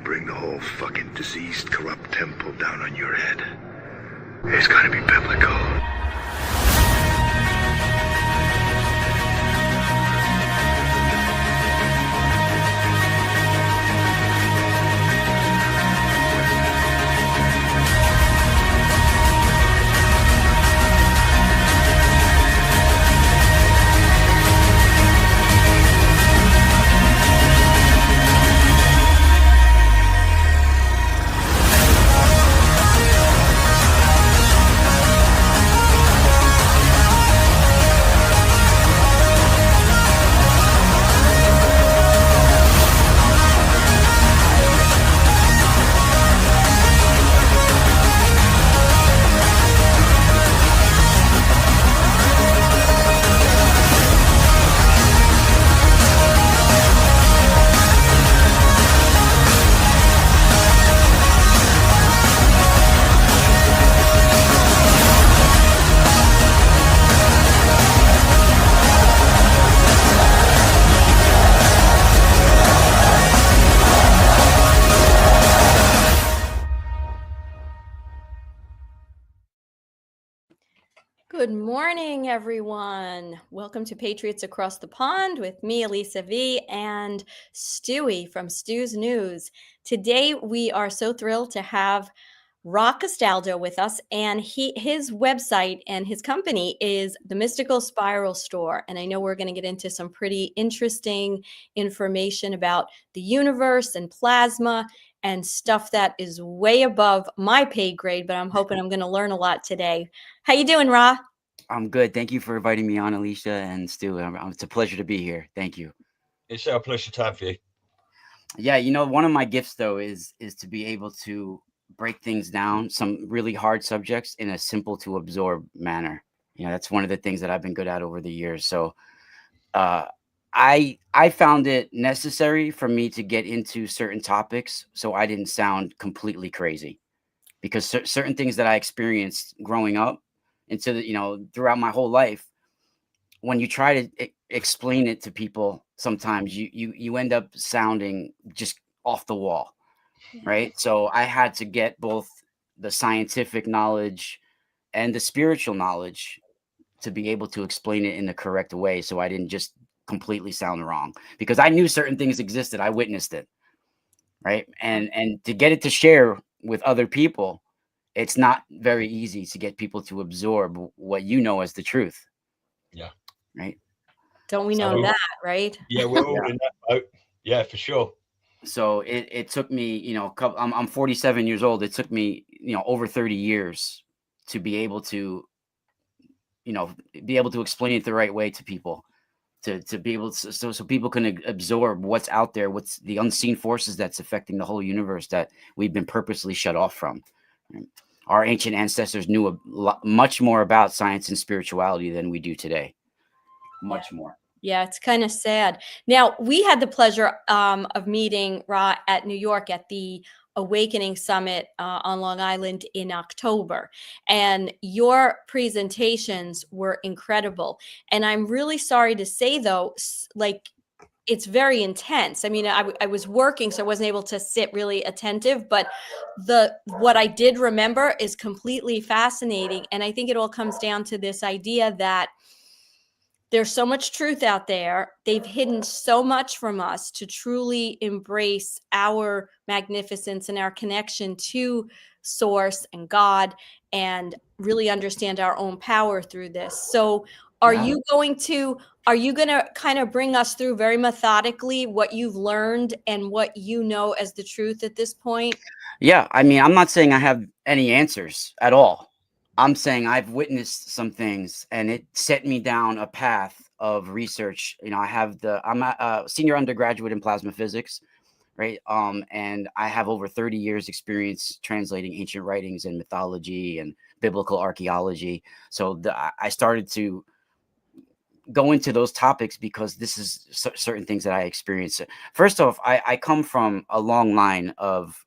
bring the whole fucking diseased, corrupt temple down on your head. It's gotta be biblical. Good morning, everyone. Welcome to Patriots Across the Pond with me, Elisa V, and Stewie from Tues News. Today, we are so thrilled to have Castaldo with us, and his website and his company is the Mystical Spiral Store. And I know we're going to get into some pretty interesting information about the universe and plasma and stuff that is way above my pay grade, but I'm hoping I'm going to learn a lot today. How you doing, Ra? I'm good. Thank you for inviting me on, Alicia and Stu. It's a pleasure to be here. Thank you. It's our pleasure to have you. Yeah, you know, one of my gifts though is to be able to break things down, some really hard subjects in a simple to absorb manner. You know, that's one of the things that I've been good at over the years. So I found it necessary for me to get into certain topics so I didn't sound completely crazy, because certain things that I experienced growing up into the, throughout my whole life, when you try to explain it to people, sometimes you end up sounding just off the wall, right? So I had to get both the scientific knowledge and the spiritual knowledge to be able to explain it in the correct way, so I didn't just completely sound wrong, because I knew certain things existed. I witnessed it, right? And to get it to share with other people, it's not very easy to get people to absorb what you know as the truth. Yeah. Right. Don't we know that, right? Yeah, we're all in that boat. Yeah, for sure. So it took me, I'm 47 years old. It took me, over 30 years to be able to, explain it the right way to people, to be able to, so people can absorb what's out there, what's the unseen forces that's affecting the whole universe that we've been purposely shut off from. Our ancient ancestors knew much more about science and spirituality than we do today. Much more. Yeah, it's kind of sad. Now, we had the pleasure of meeting Ra at New York at the Awakening Summit on Long Island in October. And your presentations were incredible. And I'm really sorry to say, though, it's very intense. I mean, I was working, so I wasn't able to sit really attentive, but what I did remember is completely fascinating. And I think it all comes down to this idea that there's so much truth out there. They've hidden so much from us to truly embrace our magnificence and our connection to Source and God, and really understand our own power through this. So are you going to kind of bring us through very methodically what you've learned and what you know as the truth at this point? Yeah. I mean, I'm not saying I have any answers at all. I'm saying I've witnessed some things, and it set me down a path of research. I'm a senior undergraduate in plasma physics, right? And I have over 30 years experience translating ancient writings and mythology and biblical archaeology. So I started to go into those topics because this is certain things that I experienced. First off, I come from a long line of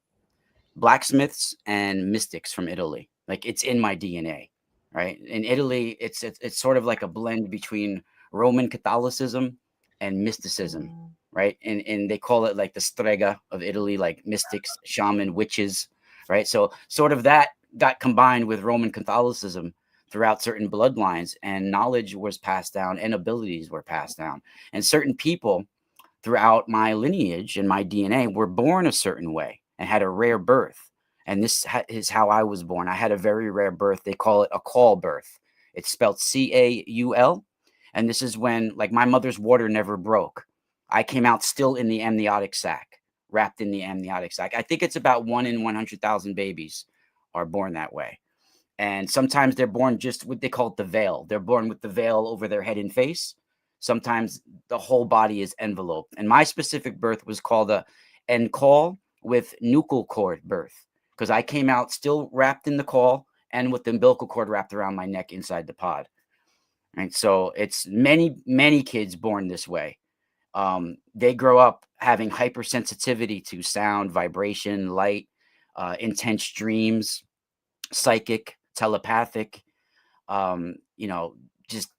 blacksmiths and mystics from Italy. Like, it's in my DNA, right? In Italy, it's sort of like a blend between Roman Catholicism and mysticism, right? And they call it like the strega of Italy, like mystics, shaman, witches, right? So sort of that got combined with Roman Catholicism throughout certain bloodlines, and knowledge was passed down and abilities were passed down. And certain people throughout my lineage and my DNA were born a certain way and had a rare birth. And this is how I was born. I had a very rare birth. They call it a call birth. It's spelled Caul. And this is when, like, my mother's water never broke. I came out still in the amniotic sac, wrapped in the amniotic sac. I think it's about 1 in 100,000 babies are born that way. And sometimes they're born just what they call it the veil. They're born with the veil over their head and face. Sometimes the whole body is enveloped. And my specific birth was called a encall with nuchal cord birth, because I came out still wrapped in the caul and with the umbilical cord wrapped around my neck inside the pod. And so it's many kids born this way. They grow up having hypersensitivity to sound, vibration, light, intense dreams, psychic, telepathic, just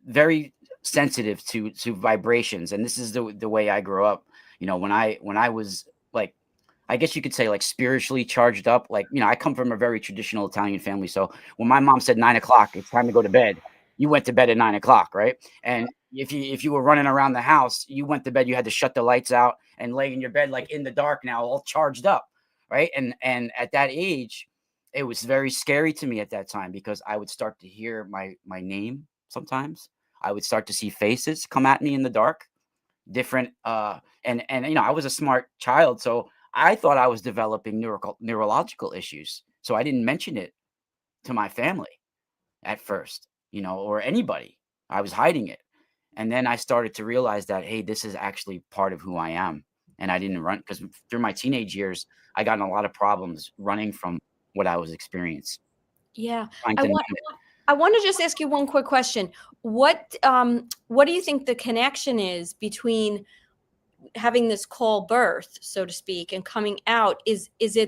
very sensitive to vibrations. And this is the way I grew up. When I was like, I guess you could say like spiritually charged up, like, I come from a very traditional Italian family. So when my mom said 9 o'clock, it's time to go to bed, you went to bed at 9 o'clock, right? And if you were running around the house, you went to bed, you had to shut the lights out and lay in your bed, like in the dark now, all charged up. Right. And at that age, it was very scary to me at that time, because I would start to hear my name. Sometimes I would start to see faces come at me in the dark, different. And I was a smart child, so I thought I was developing neurological issues. So I didn't mention it to my family at first, or anybody. I was hiding it. And then I started to realize that, hey, this is actually part of who I am. And I didn't run, because through my teenage years, I got in a lot of problems running from what I was experiencing. Yeah. Trying I to want numb it. I want to just ask you one quick question. What do you think the connection is between having this call birth, so to speak, and coming out? Is there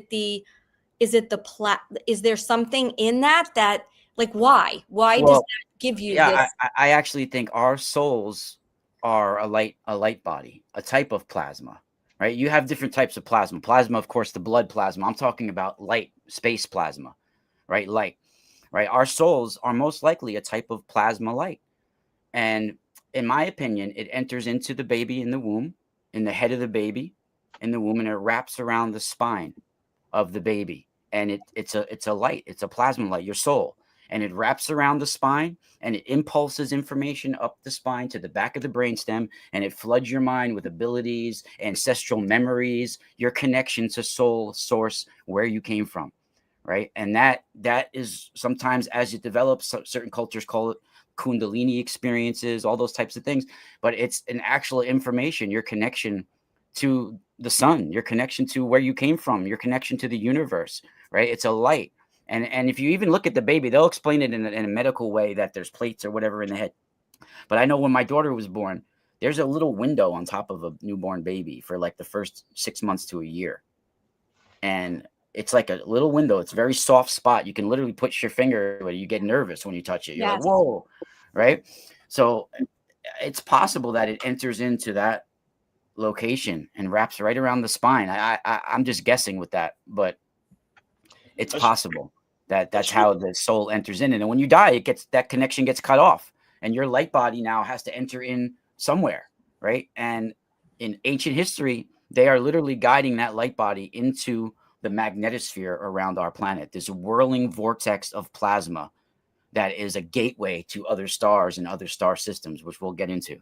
something in that like, why does Well, that give you yeah, this? I actually think our souls are a light body, a type of plasma, right? You have different types of plasma. Plasma, of course, the blood plasma. I'm talking about light, space plasma, right? Light, right? Our souls are most likely a type of plasma light. And in my opinion, it enters into the baby in the womb, in the head of the baby in the womb, and it wraps around the spine of the baby. And it's a light, it's a plasma light, your soul. And it wraps around the spine and it impulses information up the spine to the back of the brainstem, and it floods your mind with abilities, ancestral memories, your connection to soul source, where you came from. Right. And that is sometimes, as it develops, certain cultures call it Kundalini experiences, all those types of things. But it's an actual information, your connection to the sun, your connection to where you came from, your connection to the universe. Right. It's a light. And if you even look at the baby, they'll explain it in a medical way that there's plates or whatever in the head. But I know when my daughter was born, there's a little window on top of a newborn baby for like the first 6 months to a year. And it's like a little window. It's a very soft spot. You can literally put your finger where you get nervous when you touch it. You're like, Yes. whoa, right? So it's possible that it enters into that location and wraps right around the spine. I'm just guessing with that, but it's possible that that's how the soul enters in. And when you die, that connection gets cut off, and your light body now has to enter in somewhere, right? And in ancient history, they are literally guiding that light body into the magnetosphere around our planet, this whirling vortex of plasma that is a gateway to other stars and other star systems, which we'll get into.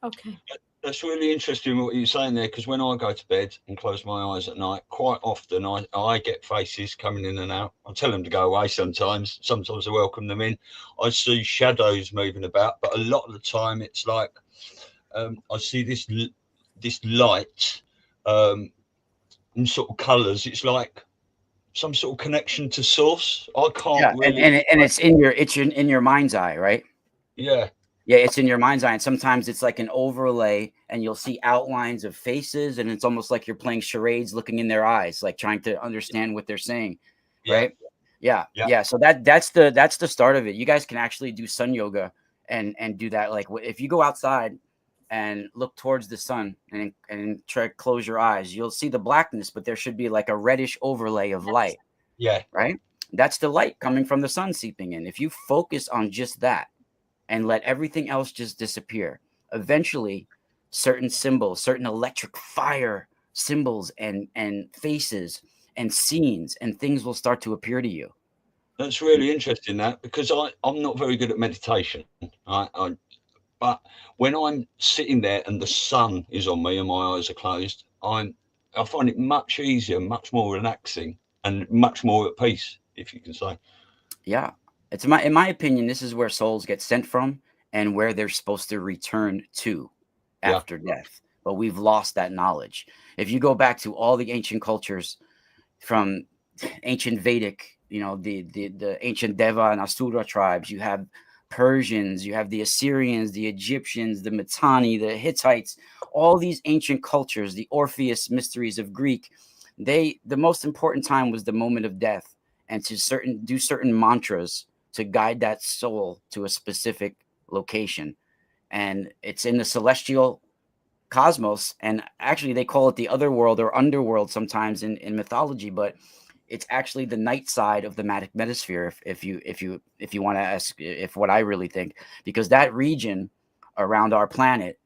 Okay. That's really interesting what you're saying there, because when I go to bed and close my eyes at night, quite often I get faces coming in and out. I tell them to go away sometimes. Sometimes I welcome them in. I see shadows moving about, but a lot of the time it's like I see this light in sort of colours. It's like some sort of connection to source. I can't really. And it's in your mind's eye, right? Yeah. Yeah, it's in your mind's eye. And sometimes it's like an overlay, and you'll see outlines of faces, and it's almost like you're playing charades, looking in their eyes, like trying to understand what they're saying. Right. Yeah. So that's the start of it. You guys can actually do sun yoga and do that. Like if you go outside and look towards the sun and try to close your eyes, you'll see the blackness, but there should be like a reddish overlay of light, Yeah. right? That's the light coming from the sun seeping in. If you focus on just that and let everything else just disappear, eventually certain symbols, certain electric fire symbols and faces and scenes and things will start to appear to you. That's really interesting, that, because I'm not very good at meditation. But when I'm sitting there and the sun is on me and my eyes are closed, I find it much easier, much more relaxing, and much more at peace, if you can say. Yeah. It's in my opinion, this is where souls get sent from and where they're supposed to return to after death. But we've lost that knowledge. If you go back to all the ancient cultures, from ancient Vedic, the ancient Deva and Asura tribes, you have Persians, you have the Assyrians, the Egyptians, the Mitanni, the Hittites, all these ancient cultures, the Orpheus mysteries of Greek, the most important time was the moment of death, and to do certain mantras to guide that soul to a specific location. And it's in the celestial cosmos, and actually they call it the other world or underworld sometimes in mythology, but it's actually the night side of the metasphere, if you want to ask if what I really think, because that region around our planet,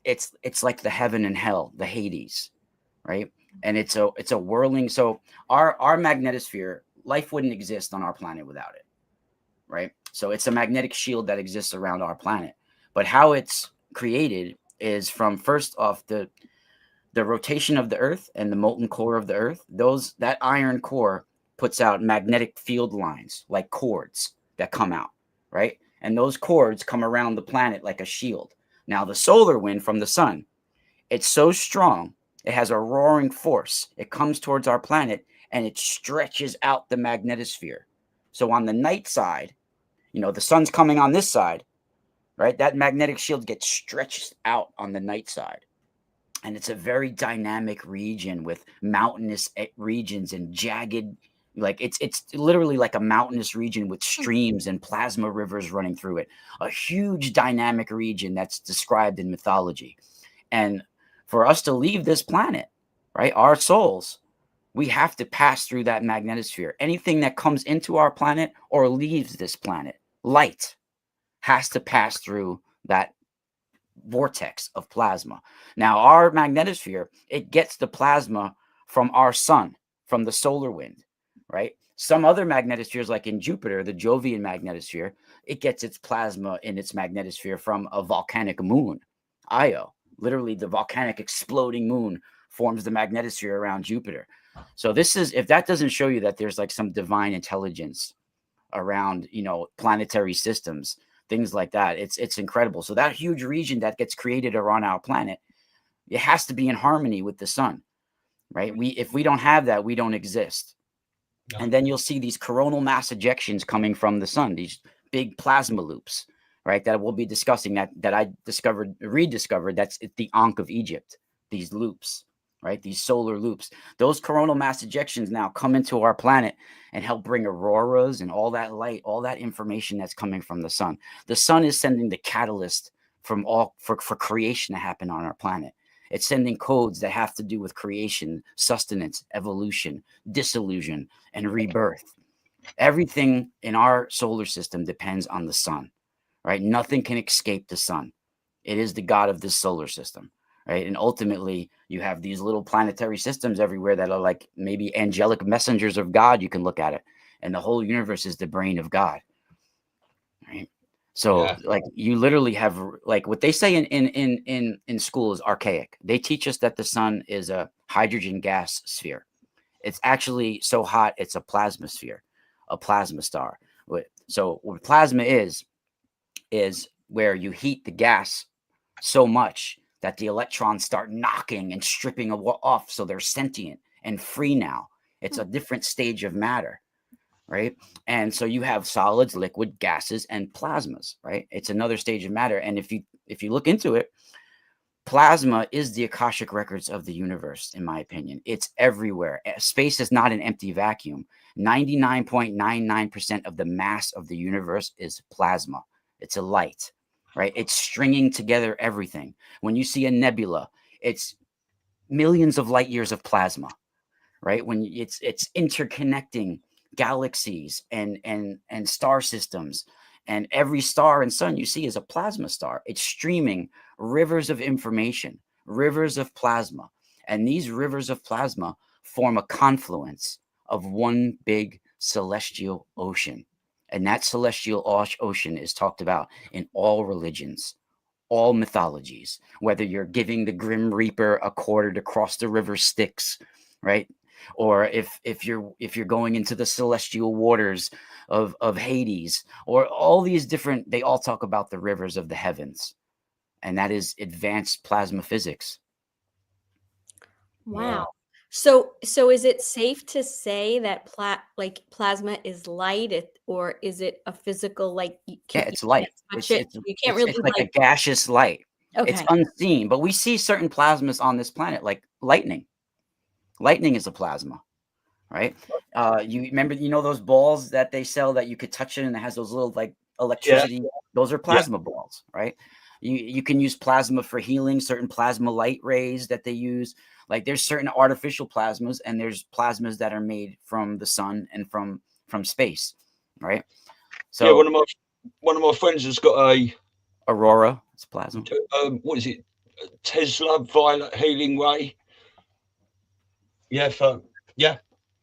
it's like the heaven and hell, the Hades, right? And it's a whirling, so our magnetosphere, life wouldn't exist on our planet without it, right? So it's a magnetic shield that exists around our planet. But how it's created is from, first off, the rotation of the earth and the molten core of the earth. That iron core puts out magnetic field lines, like cords that come out, right? And those cords come around the planet like a shield. Now the solar wind from the sun, it's so strong, it has a roaring force. It comes towards our planet and it stretches out the magnetosphere. So on the night side, the sun's coming on this side, right? That magnetic shield gets stretched out on the night side. And it's a very dynamic region with mountainous regions and jagged, like it's literally like a mountainous region with streams and plasma rivers running through it. A huge dynamic region that's described in mythology. And for us to leave this planet, right, our souls, we have to pass through that magnetosphere. Anything that comes into our planet or leaves this planet, light, has to pass through that vortex of plasma. Now, our magnetosphere, it gets the plasma from our sun, from the solar wind, right? Some other magnetospheres, like in Jupiter, the Jovian magnetosphere, it gets its plasma in its magnetosphere from a volcanic moon, Io. Literally, the volcanic exploding moon forms the magnetosphere around Jupiter. So this is, if that doesn't show you that there's like some divine intelligence around, planetary systems, things like that, it's incredible. So that huge region that gets created around our planet, it has to be in harmony with the sun, right? If we don't have that, we don't exist. No. And then you'll see these coronal mass ejections coming from the sun, these big plasma loops, right? That we'll be discussing, that I rediscovered. That's the Ankh of Egypt, these loops, right? These solar loops. Those coronal mass ejections now come into our planet and help bring auroras and all that light, all that information that's coming from the sun. The sun is sending the catalyst for creation to happen on our planet. It's sending codes that have to do with creation, sustenance, evolution, dissolution, and rebirth. Everything in our solar system depends on the sun, right? Nothing can escape the sun. It is the god of this solar system, right? And ultimately, you have these little planetary systems everywhere that are like maybe angelic messengers of God. You can look at it, and the whole universe is the brain of God, right? So, like, you literally have, like, what they say in school is archaic. They teach us that the sun is a hydrogen gas sphere. It's actually so hot, it's a plasma sphere, a plasma star. So what plasma is where you heat the gas so much that the electrons start knocking and stripping off, so they're sentient and free now. It's a different stage of matter, right? And so you have solids, liquid, gases, and plasmas, right? It's another stage of matter. And if you look into it, plasma is the Akashic records of the universe, in my opinion. It's everywhere. Space is not an empty vacuum. 99.99% of the mass of the universe is plasma. It's a light. right? It's stringing together everything. When you see a nebula, it's millions of light years of plasma, right? When it's interconnecting galaxies and star systems, and every star and sun you see is a plasma star. It's streaming rivers of information, rivers of plasma, and these rivers of plasma form a confluence of one big celestial ocean. And that celestial ocean is talked about in all religions, all mythologies, whether you're giving the Grim Reaper a quarter to cross the river Styx, right? Or if you're going into the celestial waters of Hades, or all these different, they all talk about the rivers of the heavens, and that is advanced plasma physics. Wow. So is it safe to say that plasma is light, or is it a physical, like you Yeah, can't, it's light. touch it? You can't It's really like a gaseous light. It's Okay. unseen, but we see certain plasmas on this planet, like lightning. Lightning is a plasma, right? You remember, those balls that they sell that you could touch it and it has those little like electricity. Those are plasma balls, right? You can use plasma for healing, certain plasma light rays that they use. Like there's certain artificial plasmas, and there's plasmas that are made from the sun and from space, right? So yeah, one of my friends has got a aurora, it's plasma. what is it? Tesla violet healing ray. Yeah,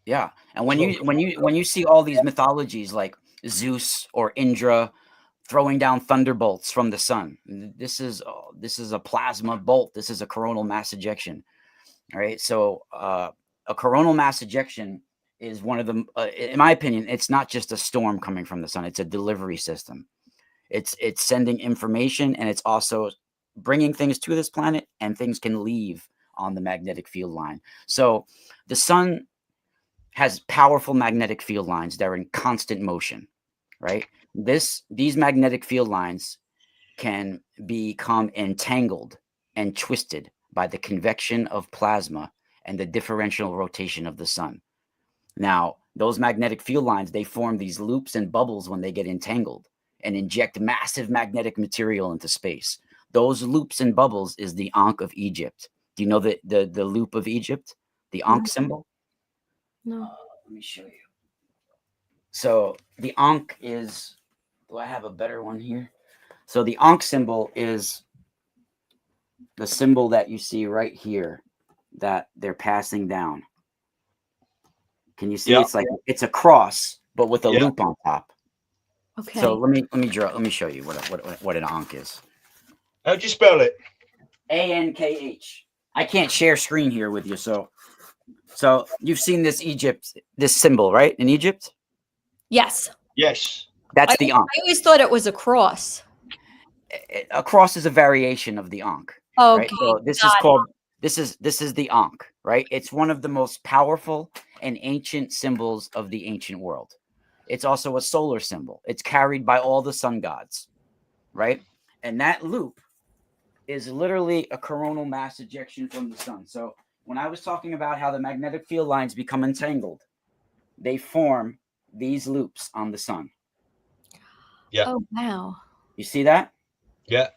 Yeah, and when you see all these mythologies like Zeus or Indra throwing down thunderbolts from the sun, this is a plasma bolt. This is a coronal mass ejection. All right, so a coronal mass ejection is one of the, in my opinion, it's not just a storm coming from the sun. It's a delivery system. It's sending information, and it's also bringing things to this planet, and things can leave on the magnetic field line. So the sun has powerful magnetic field lines that are in constant motion, right? These magnetic field lines can become entangled and twisted by the convection of plasma and the differential rotation of the sun. Now, those magnetic field lines, they form these loops and bubbles when they get entangled and inject massive magnetic material into space. Those loops and bubbles is the Ankh of Egypt. Do you know the loop of Egypt, the Ankh symbol? No. Let me show you. So the Ankh is, do I have a better one here? So the Ankh symbol is the symbol that you see right here that they're passing down. Can you see? It's like, it's a cross, but with a loop on top. Okay. So let me show you what an Ankh is. How do you spell it? ANKH. I can't share screen here with you, so you've seen this symbol, right? In Egypt? Yes. Yes. That's the Ankh. I always thought it was a cross. A cross is a variation of the Ankh. Okay. Right? So this is the Ankh, right? It's one of the most powerful and ancient symbols of the ancient world. It's also a solar symbol. It's carried by all the sun gods, right? And that loop is literally a coronal mass ejection from the sun. So when I was talking about how the magnetic field lines become entangled, they form these loops on the sun. Yeah. Oh, wow. You see that? Yeah.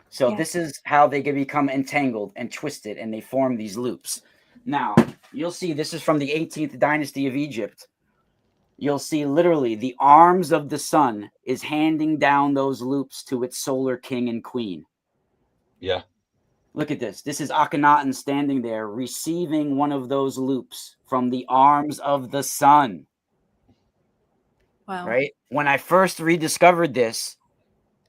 So this is how they can become entangled and twisted, and they form these loops. Now, you'll see this is from the 18th dynasty of Egypt. You'll see literally the arms of the sun is handing down those loops to its solar king and queen. Yeah. Look at this. This is Akhenaten standing there receiving one of those loops from the arms of the sun. Wow. Right? When I first rediscovered this,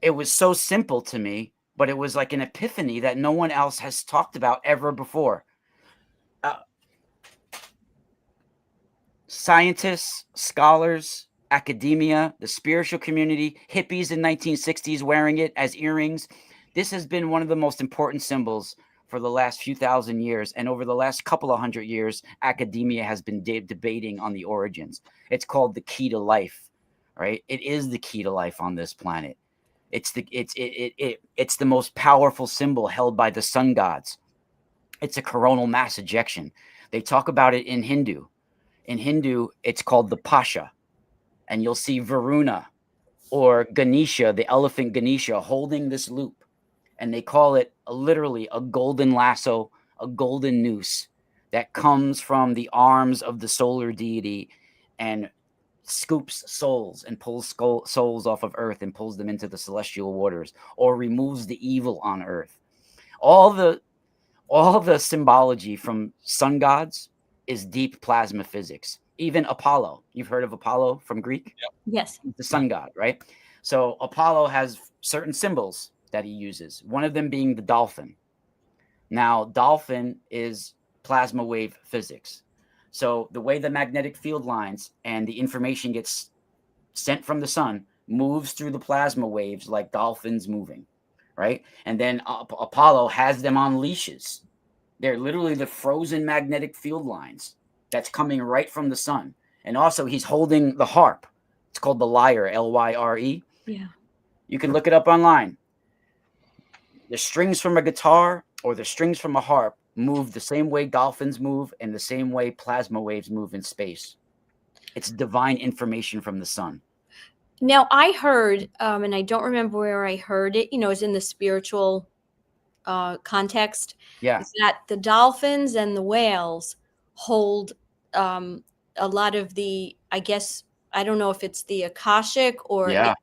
it was so simple to me, but it was like an epiphany that no one else has talked about ever before. Scientists, scholars, academia, the spiritual community, hippies in 1960s wearing it as earrings. This has been one of the most important symbols for the last few thousand years. And over the last couple of hundred years, academia has been debating on the origins. It's called the key to life, right? It is the key to life on this planet. It's the most powerful symbol held by the sun gods. It's a coronal mass ejection. They talk about it in Hindu. In Hindu, it's called the Pasha. And you'll see Varuna or Ganesha, the elephant Ganesha, holding this loop. And they call it literally a golden lasso, a golden noose that comes from the arms of the solar deity and scoops souls and pulls souls off of Earth and pulls them into the celestial waters, or removes the evil on Earth. All the symbology from sun gods is deep plasma physics. Even Apollo, you've heard of Apollo from Greek? Yes. The sun god, right? So Apollo has certain symbols that he uses, one of them being the dolphin. Now, dolphin is plasma wave physics. So the way the magnetic field lines and the information gets sent from the sun moves through the plasma waves like dolphins moving, right? And then Apollo has them on leashes. They're literally the frozen magnetic field lines that's coming right from the sun. And also he's holding the harp. It's called the lyre, Lyre. Yeah. You can look it up online. The strings from a guitar or the strings from a harp move the same way dolphins move and the same way plasma waves move in space. It's divine information from the sun. Now, I heard, and I don't remember where I heard it, it's in the spiritual context, Yeah. is that the dolphins and the whales hold a lot of the, I guess, I don't know if it's the Akashic or Yeah,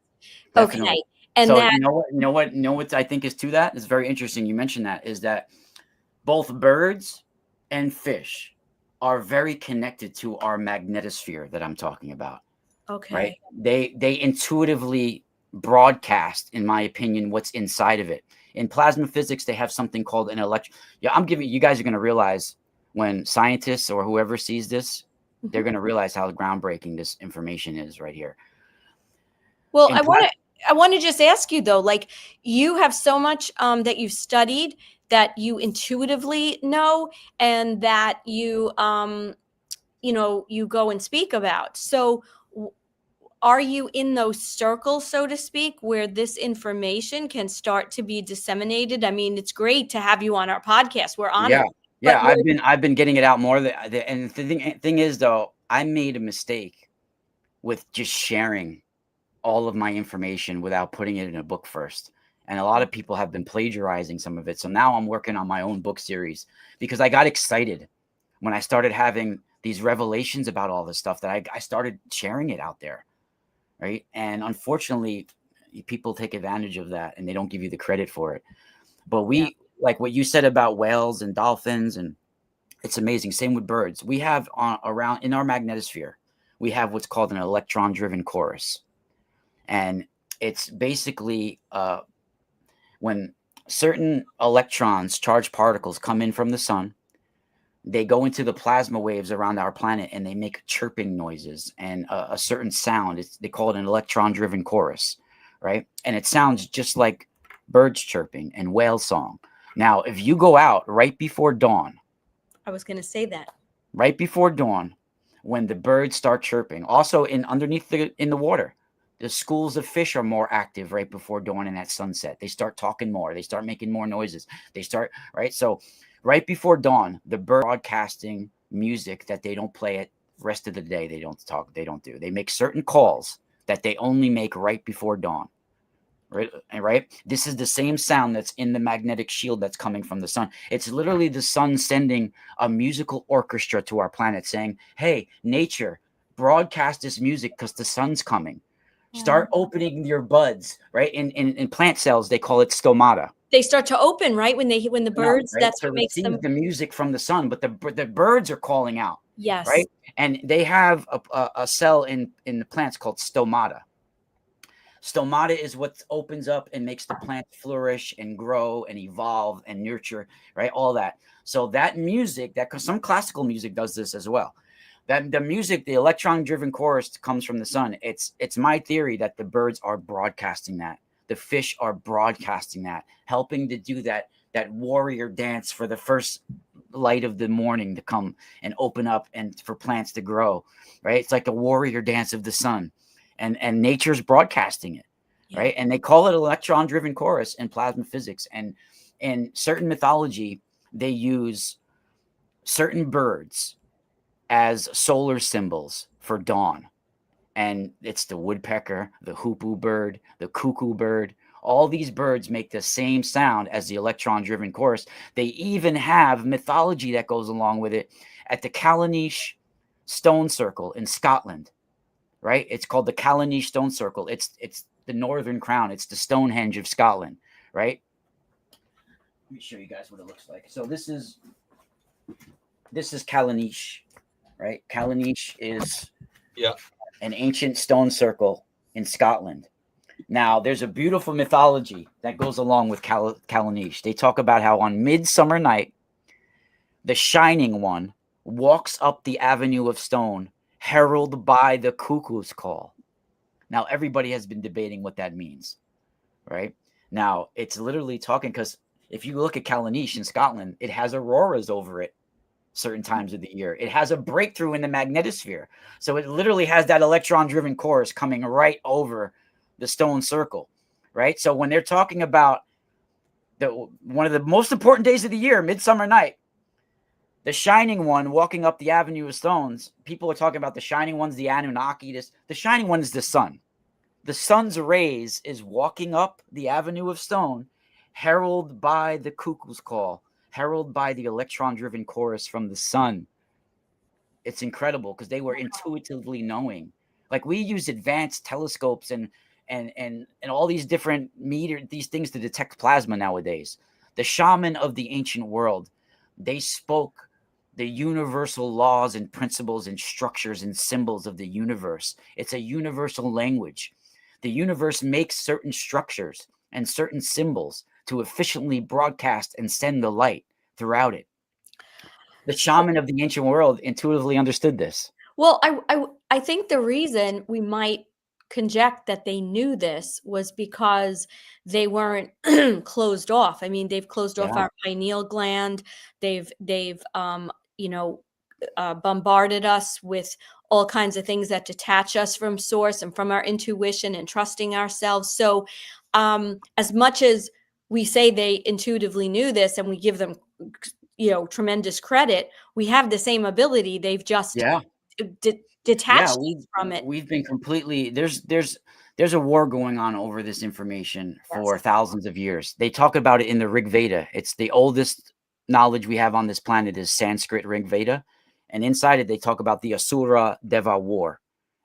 okay. definitely. And so that, you know what I think is to that? It's very interesting. You mentioned that is that both birds and fish are very connected to our magnetosphere that I'm talking about. okay. Right? They intuitively broadcast, in my opinion, what's inside of it. In plasma physics, they have something called an you guys are going to realize when scientists or whoever sees this, they're going to realize how groundbreaking this information is right here. Well, I want to just ask you though, like you have so much that you've studied that you intuitively know and that you you go and speak about. So are you in those circles, so to speak, where this information can start to be disseminated? I mean, it's great to have you on our podcast. We're honored. Yeah, I've been getting it out more. And the thing is, though, I made a mistake with just sharing all of my information without putting it in a book first. And a lot of people have been plagiarizing some of it. So now I'm working on my own book series because I got excited when I started having these revelations about all this stuff that I started sharing it out there. Right. And unfortunately, people take advantage of that and they don't give you the credit for it. But like what you said about whales and dolphins, and it's amazing. Same with birds. We have around in our magnetosphere, we have what's called an electron driven chorus. And it's basically when certain electrons, charged particles, come in from the sun, they go into the plasma waves around our planet and they make chirping noises and a certain sound. They call it an electron-driven chorus, right? And it sounds just like birds chirping and whale song. Now, if you go out right before dawn, I was going to say that. Right before dawn, when the birds start chirping, also in the water, the schools of fish are more active right before dawn and at sunset. They start talking more. They start making more noises. They start, right? So right before dawn, the bird broadcasting music that they don't play at rest of the day. They don't talk. They don't do. They make certain calls that they only make right before dawn. Right. This is the same sound that's in the magnetic shield that's coming from the sun. It's literally the sun sending a musical orchestra to our planet saying, hey, nature, broadcast this music because the sun's coming. Start opening your buds, right? In plant cells, they call it stomata. They start to open, right? When the birds, right? that's to what makes them the music from the sun, but the birds are calling out. Yes. Right. And they have a cell in the plants called stomata. Stomata is what opens up and makes the plant flourish and grow and evolve and nurture, right? All that. So that music, some classical music does this as well. That the music, the electron-driven chorus comes from the sun. It's my theory that the birds are broadcasting that. The fish are broadcasting that, helping to do that warrior dance for the first light of the morning to come and open up and for plants to grow, right? It's like the warrior dance of the sun. And nature's broadcasting it, right? And they call it electron-driven chorus in plasma physics. And in certain mythology, they use certain birds as solar symbols for dawn. And it's the woodpecker, the hoopoo bird, the cuckoo bird. All these birds make the same sound as the electron-driven chorus. They even have mythology that goes along with it at the Callanish Stone Circle in Scotland, right? It's called the Callanish Stone Circle. It's the Northern Crown. It's the Stonehenge of Scotland, right? Let me show you guys what it looks like. So this is Callanish, right? Callanish is an ancient stone circle in Scotland. Now, there's a beautiful mythology that goes along with Callanish. They talk about how on Midsummer Night, the Shining One walks up the avenue of stone, heralded by the cuckoo's call. Now, everybody has been debating what that means, right? Now, it's literally talking, because if you look at Callanish in Scotland, it has auroras over it certain times of the year. It has a breakthrough in the magnetosphere. So it literally has that electron-driven chorus coming right over the stone circle, right? So when they're talking about one of the most important days of the year, Midsummer Night, the Shining One walking up the avenue of stones, people are talking about the Shining One's the Anunnaki. The Shining One is the sun. The sun's rays is walking up the avenue of stone, heralded by the cuckoo's call, heralded by the electron-driven chorus from the sun. It's incredible because they were intuitively knowing. Like, we use advanced telescopes and all these different these things to detect plasma nowadays. The shaman of the ancient world, they spoke the universal laws and principles and structures and symbols of the universe. It's a universal language. The universe makes certain structures and certain symbols to efficiently broadcast and send the light throughout it. The shaman of the ancient world intuitively understood this. Well, I think the reason we might conject that they knew this was because they weren't closed off. I mean, they've closed off our pineal gland. They've bombarded us with all kinds of things that detach us from source and from our intuition and trusting ourselves. So as much as we say they intuitively knew this and we give them, tremendous credit, we have the same ability. They've just detached from it. We've been completely, there's a war going on over this information for thousands of years. They talk about it in the Rig Veda. It's the oldest knowledge we have on this planet is Sanskrit Rig Veda. And inside it, they talk about the Asura Deva war.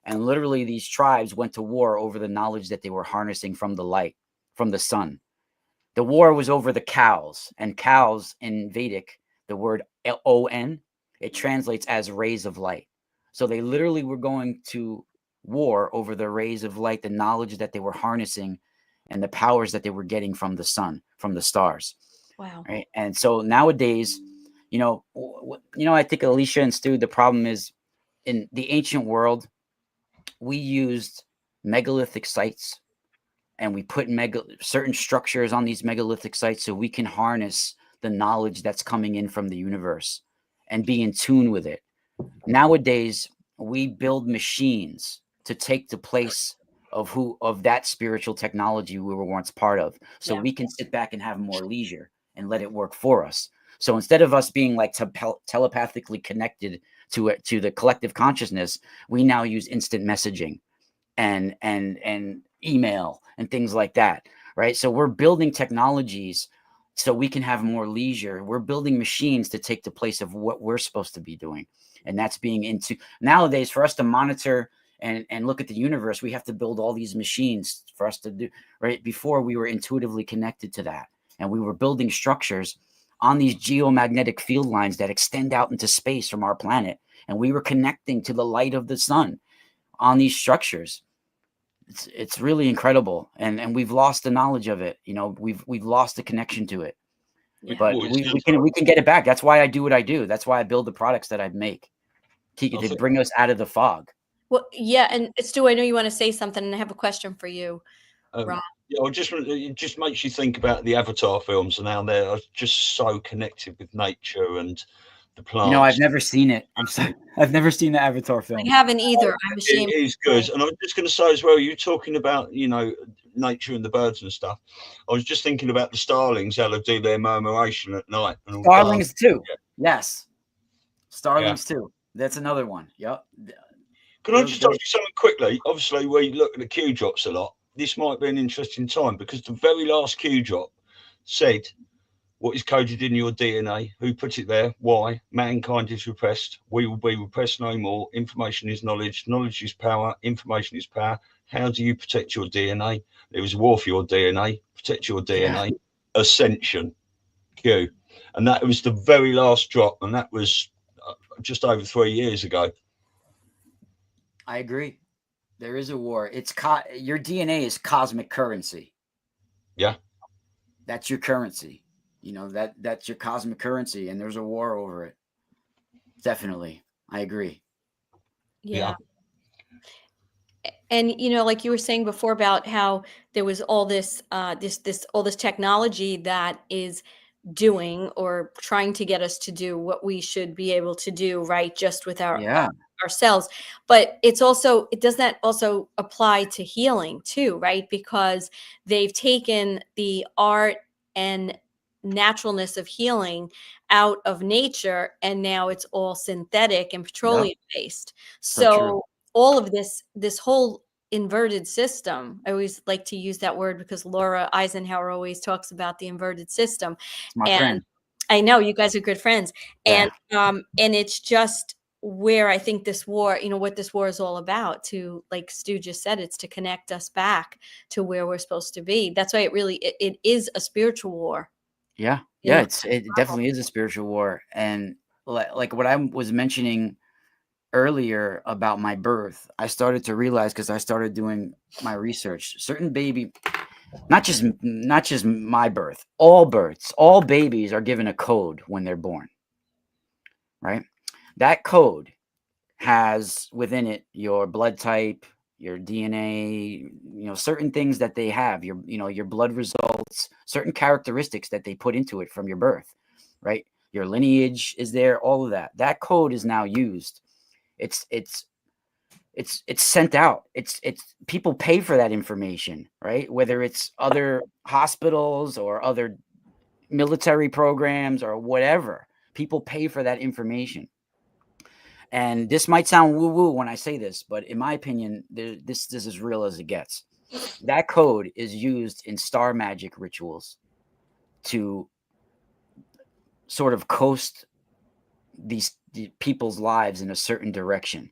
And literally these tribes went to war over the knowledge that they were harnessing from the light, from the sun. The war was over the cows, and cows in Vedic, the word O-N, it translates as rays of light. So they literally were going to war over the rays of light, the knowledge that they were harnessing and the powers that they were getting from the sun, from the stars. Wow. Right. And so nowadays, I think Alicia and Stu, the problem is in the ancient world, we used megalithic sites and we put certain structures on these megalithic sites so we can harness the knowledge that's coming in from the universe and be in tune with it. Nowadays, we build machines to take the place of that spiritual technology we were once part of. So we can sit back and have more leisure and let it work for us. So instead of us being like telepathically connected to the collective consciousness, we now use instant messaging and email and things like that, right? So we're building technologies so we can have more leisure. We're building machines to take the place of what we're supposed to be doing. And that's being into nowadays for us to monitor and look at the universe, we have to build all these machines for us to do, right? Before we were intuitively connected to that. And we were building structures on these geomagnetic field lines that extend out into space from our planet. And we were connecting to the light of the sun on these structures. It's really incredible. And we've lost the knowledge of it. We've lost the connection to it. Yeah. But we can get it back. That's why I do what I do. That's why I build the products that I make to bring us out of the fog. Well, yeah. And Stu, I know you want to say something, and I have a question for you, Rob. Yeah, it just makes you think about the Avatar films and how they're just so connected with nature and the plants. I've never seen it. I'm sorry. I've never seen the Avatar film. I haven't either. I'm ashamed. It is good. And I'm just going to say as well, you're talking about, nature and the birds and stuff. I was just thinking about the starlings, how they do their murmuration at night. And Starlings too. Yeah. Yes. Starlings too. That's another one. Yep. Can I just ask you something quickly? Obviously, we look at the Q drops a lot. This might be an interesting time because the very last Q drop said what is coded in your DNA, who put it there, why, mankind is repressed, we will be repressed no more, information is knowledge, knowledge is power, information is power. How do you protect your DNA? There is a war for your DNA, protect your DNA, ascension, Q. And that was the very last drop, and that was just over 3 years ago. I agree. There is a war. It's your DNA is cosmic currency. Yeah. That's your currency. You know, that's your cosmic currency, and there's a war over it. Definitely. I agree. Yeah. And you know, like you were saying before about how there was all this all this technology that is doing or trying to get us to do what we should be able to do, right, just with ourselves. But it's also, does that also apply to healing too, right? Because they've taken the art and naturalness of healing out of nature, and now it's all synthetic and petroleum based. So all of this whole inverted system, I always like to use that word because Laura Eisenhower always talks about the inverted system. My friend. I know you guys are good friends. And it's just where I think this war, you know, what this war is all about, to, like Stu just said, it's to connect us back to where we're supposed to be. That's why it is a spiritual war. Yeah. Yeah. It definitely is a spiritual war. And like what I was mentioning earlier about my birth, I started to realize, because I started doing my research, certain baby, not just my birth, all births, all babies are given a code when they're born, right? That code has within it your blood type, your DNA, you know, certain things that they have, your blood results, certain characteristics that they put into it from your birth, right? Your lineage is there, all of that. That code is now used. It's sent out. It's people pay for that information, right? Whether it's other hospitals or other military programs or whatever, people pay for that information. And this might sound woo-woo when I say this, but in my opinion, this is as real as it gets. That code is used in star magic rituals to sort of coast the people's lives in a certain direction.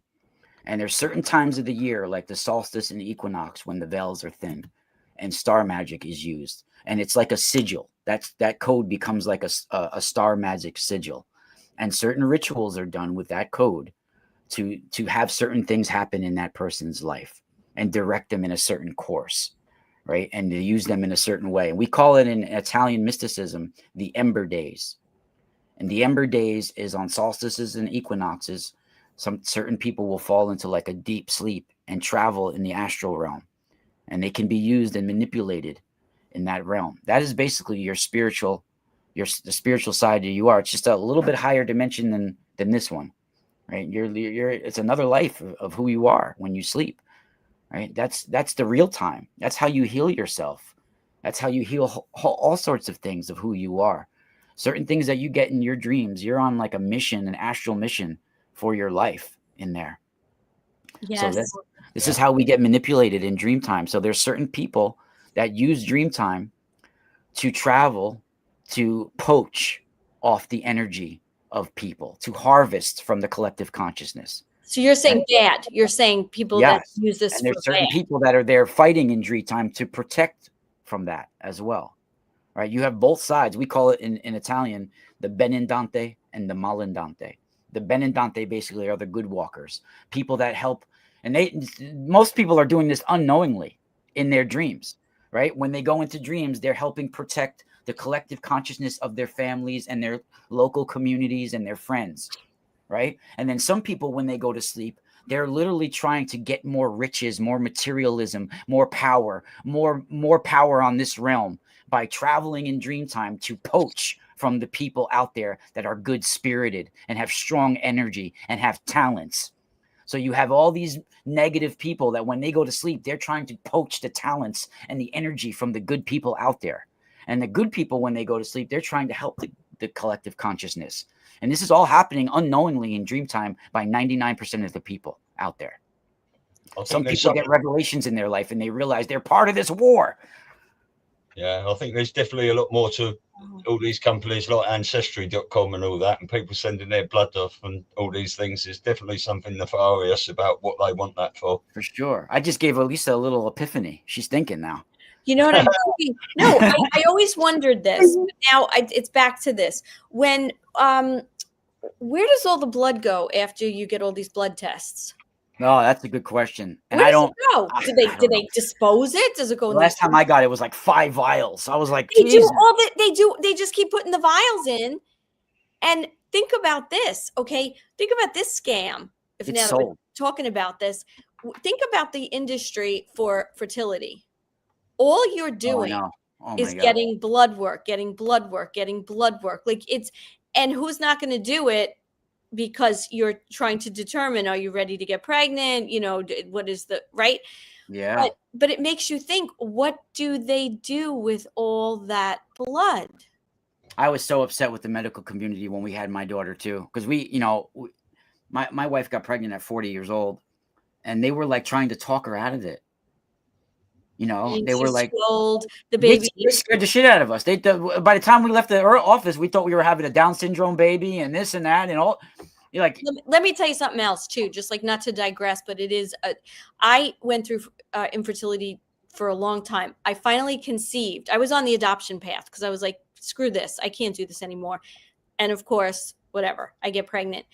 And there's certain times of the year, like the solstice and equinox, when the veils are thin and star magic is used. And it's like a sigil. That code becomes like a star magic sigil. And certain rituals are done with that code to have certain things happen in that person's life and direct them in a certain course, right? And to use them in a certain way. And we call it in Italian mysticism the Ember Days. And the Ember Days is on solstices and equinoxes. Some certain people will fall into like a deep sleep and travel in the astral realm, and they can be used and manipulated in that realm. That is basically your spiritual, the spiritual side of you are. It's just a little bit higher dimension than this one, right? It's another life of who you are when you sleep, right? That's the real time. That's how you heal yourself. That's how you heal all sorts of things of who you are. Certain things that you get in your dreams, you're on like a mission, an astral mission for your life in there. Yes. So this is how we get manipulated in dream time. So there's certain people that use dream time to travel, to poach off the energy of people, to harvest from the collective consciousness. So you're saying bad. You're saying people that use this. And there's certain people that are there fighting in dream time to protect from that as well. Right? You have both sides. We call it in Italian the benindante and the malindante. The benindante basically are the good walkers, people that help. And most people are doing this unknowingly in their dreams, right? When they go into dreams, they're helping protect the collective consciousness of their families and their local communities and their friends, right? And then some people, when they go to sleep, they're literally trying to get more riches, more materialism, more power on this realm by traveling in dream time to poach from the people out there that are good spirited and have strong energy and have talents. So you have all these negative people that when they go to sleep, they're trying to poach the talents and the energy from the good people out there. And the good people, when they go to sleep, they're trying to help the collective consciousness. And this is all happening unknowingly in dream time by 99% of the people out there. I Some think there's people get something. revelations in their life and they realize they're part of this war. Yeah, I think there's definitely a lot more to all these companies like Ancestry.com and all that, and people sending their blood off and all these things. There's definitely something nefarious about what they want that for. For sure. I just gave Elisa a little epiphany. She's thinking now. You know what I'm thinking? No, I always wondered this. But now it's back to this. When where does all the blood go after you get all these blood tests? No, that's a good question. And Where I does don't. it go? I Do don't know. they dispose it? Does it go The in the last time I got it was like 5 vials. I was like, They do Jesus. all that. They just keep putting the vials in. And think about this, okay? Think about this scam. If It's now that we're sold. talking about this, think about the industry for fertility. All you're Oh, I doing know. Oh my is God. getting blood work, getting blood work, getting blood work. Like and who's not going to do it because you're trying to determine, are you ready to get pregnant? You know, what is the right? Yeah. But it makes you think, what do they do with all that blood? I was so upset with the medical community when we had my daughter too. Because my wife got pregnant at 40 years old and they were like trying to talk her out of it. They were like, the baby. they scared the shit out of us. By the time we left the office, we thought we were having a Down syndrome baby and this and that and all. You're like, let me tell you something else too, just like not to digress, but it is, I went through infertility for a long time. I finally conceived. I was on the adoption path because I was like, screw this. I can't do this anymore. And of course, whatever, I get pregnant.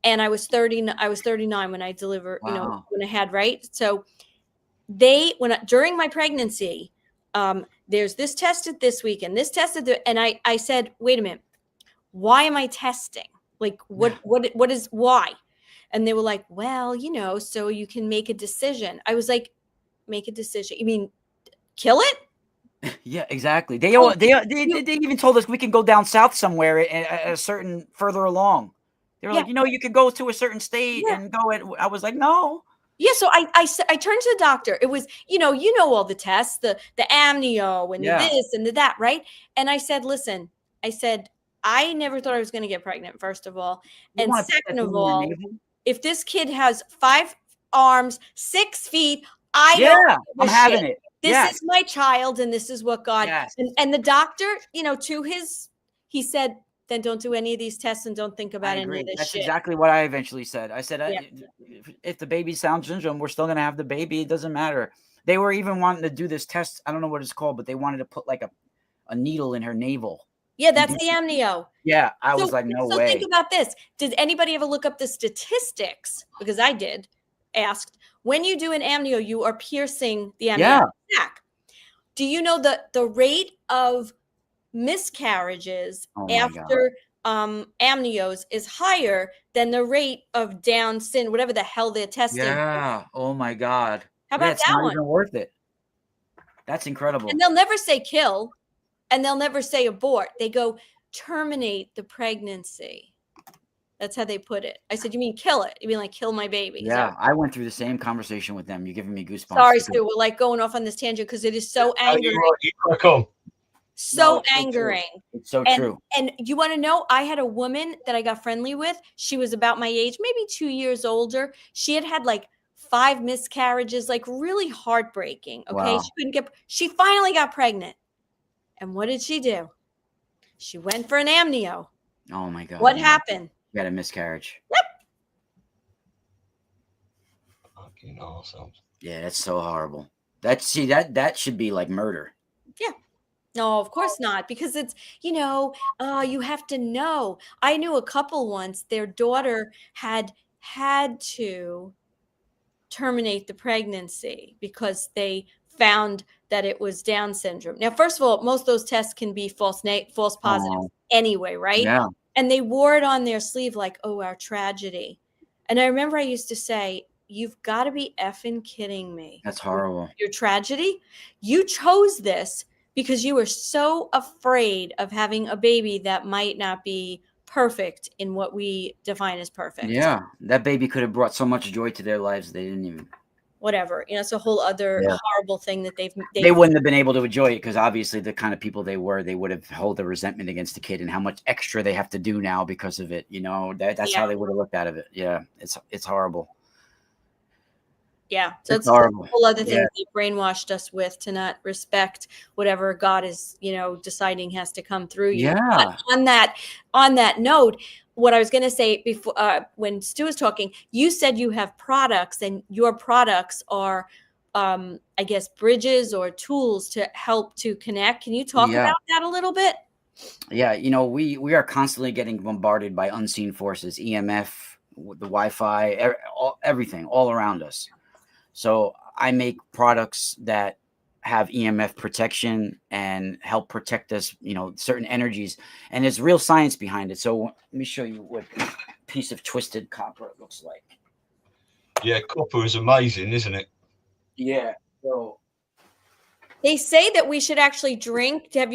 And I was 39 when I delivered, wow. when I had, right? So during my pregnancy, there's this tested this week and this tested, and I said, wait a minute, why am I testing? Like, what is why? And they were like, well, so you can make a decision. I was like, make a decision? You mean kill it? Yeah, exactly. They even told us we can go down south somewhere at a certain further along. They were like, you could go to a certain state and go at. I was like, no. Yeah, so I turned to the doctor. It was, all the tests, the amnio and the this and the that, right? And I said, listen, I never thought I was going to get pregnant, first of all. And second of all, if this kid has 5 arms, 6 feet, I'm having it. This is my child, and this is what God. Yes. And the doctor, he said, then don't do any of these tests and don't think about any of this That's shit. exactly what I eventually said. I said, if the baby's Down syndrome, we're still going to have the baby. It doesn't matter. They were even wanting to do this test. I don't know what it's called, but they wanted to put like a needle in her navel. Yeah, that's the amnio. Yeah, I was like, no way. So think about this. Did anybody ever look up the statistics? Because I did. Asked, when you do an amnio, you are piercing the amnio sac. Do you know the rate of miscarriages after amnios is higher than the rate of Down syndrome, whatever the hell they're testing? Yeah. Oh my God. How about that not one? Even worth it. That's incredible. And they'll never say kill, and they'll never say abort. They go terminate the pregnancy. That's how they put it. I said, you mean kill it? You mean like kill my baby? Yeah, I went through the same conversation with them. You're giving me goosebumps. Sorry, Stu. We're like going off on this tangent because it is so angering. So angering. It's so true. And you want to know, I had a woman that I got friendly with. She was about my age, maybe 2 years older. She had like 5 miscarriages, like really heartbreaking. Okay. Wow. She finally got pregnant. And what did she do? She went for an amnio. Oh my God. What happened? You had a miscarriage. Yep. Fucking awesome. Yeah, that's so horrible. That should be like murder. Yeah. No, of course not, because it's, you have to know. I knew a couple once, their daughter had to terminate the pregnancy because they found that it was Down syndrome. Now, first of all, most of those tests can be false positives anyway, right? Yeah. And they wore it on their sleeve like, oh, our tragedy. And I remember I used to say, you've got to be effing kidding me. That's horrible. Your tragedy? You chose this because you were so afraid of having a baby that might not be perfect in what we define as perfect. Yeah, that baby could have brought so much joy to their lives. They didn't even. Whatever. It's a whole other horrible thing that they wouldn't have been able to enjoy it because obviously the kind of people they would have held a resentment against the kid and how much extra they have to do now because of it. That's how they would have looked out of it. Yeah, it's horrible. Yeah. So It's it's a horrible. whole other thing Yeah. they brainwashed us with, to not respect whatever God is, deciding has to come through you. Yeah. But on that note, what I was going to say before, when Stu was talking, you said you have products, and your products are, I guess, bridges or tools to help to connect. Can you talk Yeah. about that a little bit? Yeah. We are constantly getting bombarded by unseen forces, EMF, the Wi-Fi, everything all around us. So I make products that have EMF protection and help protect us, certain energies. And there's real science behind it. So let me show you what a piece of twisted copper looks like. Yeah, copper is amazing, isn't it? Yeah. So They say that we should actually drink. Do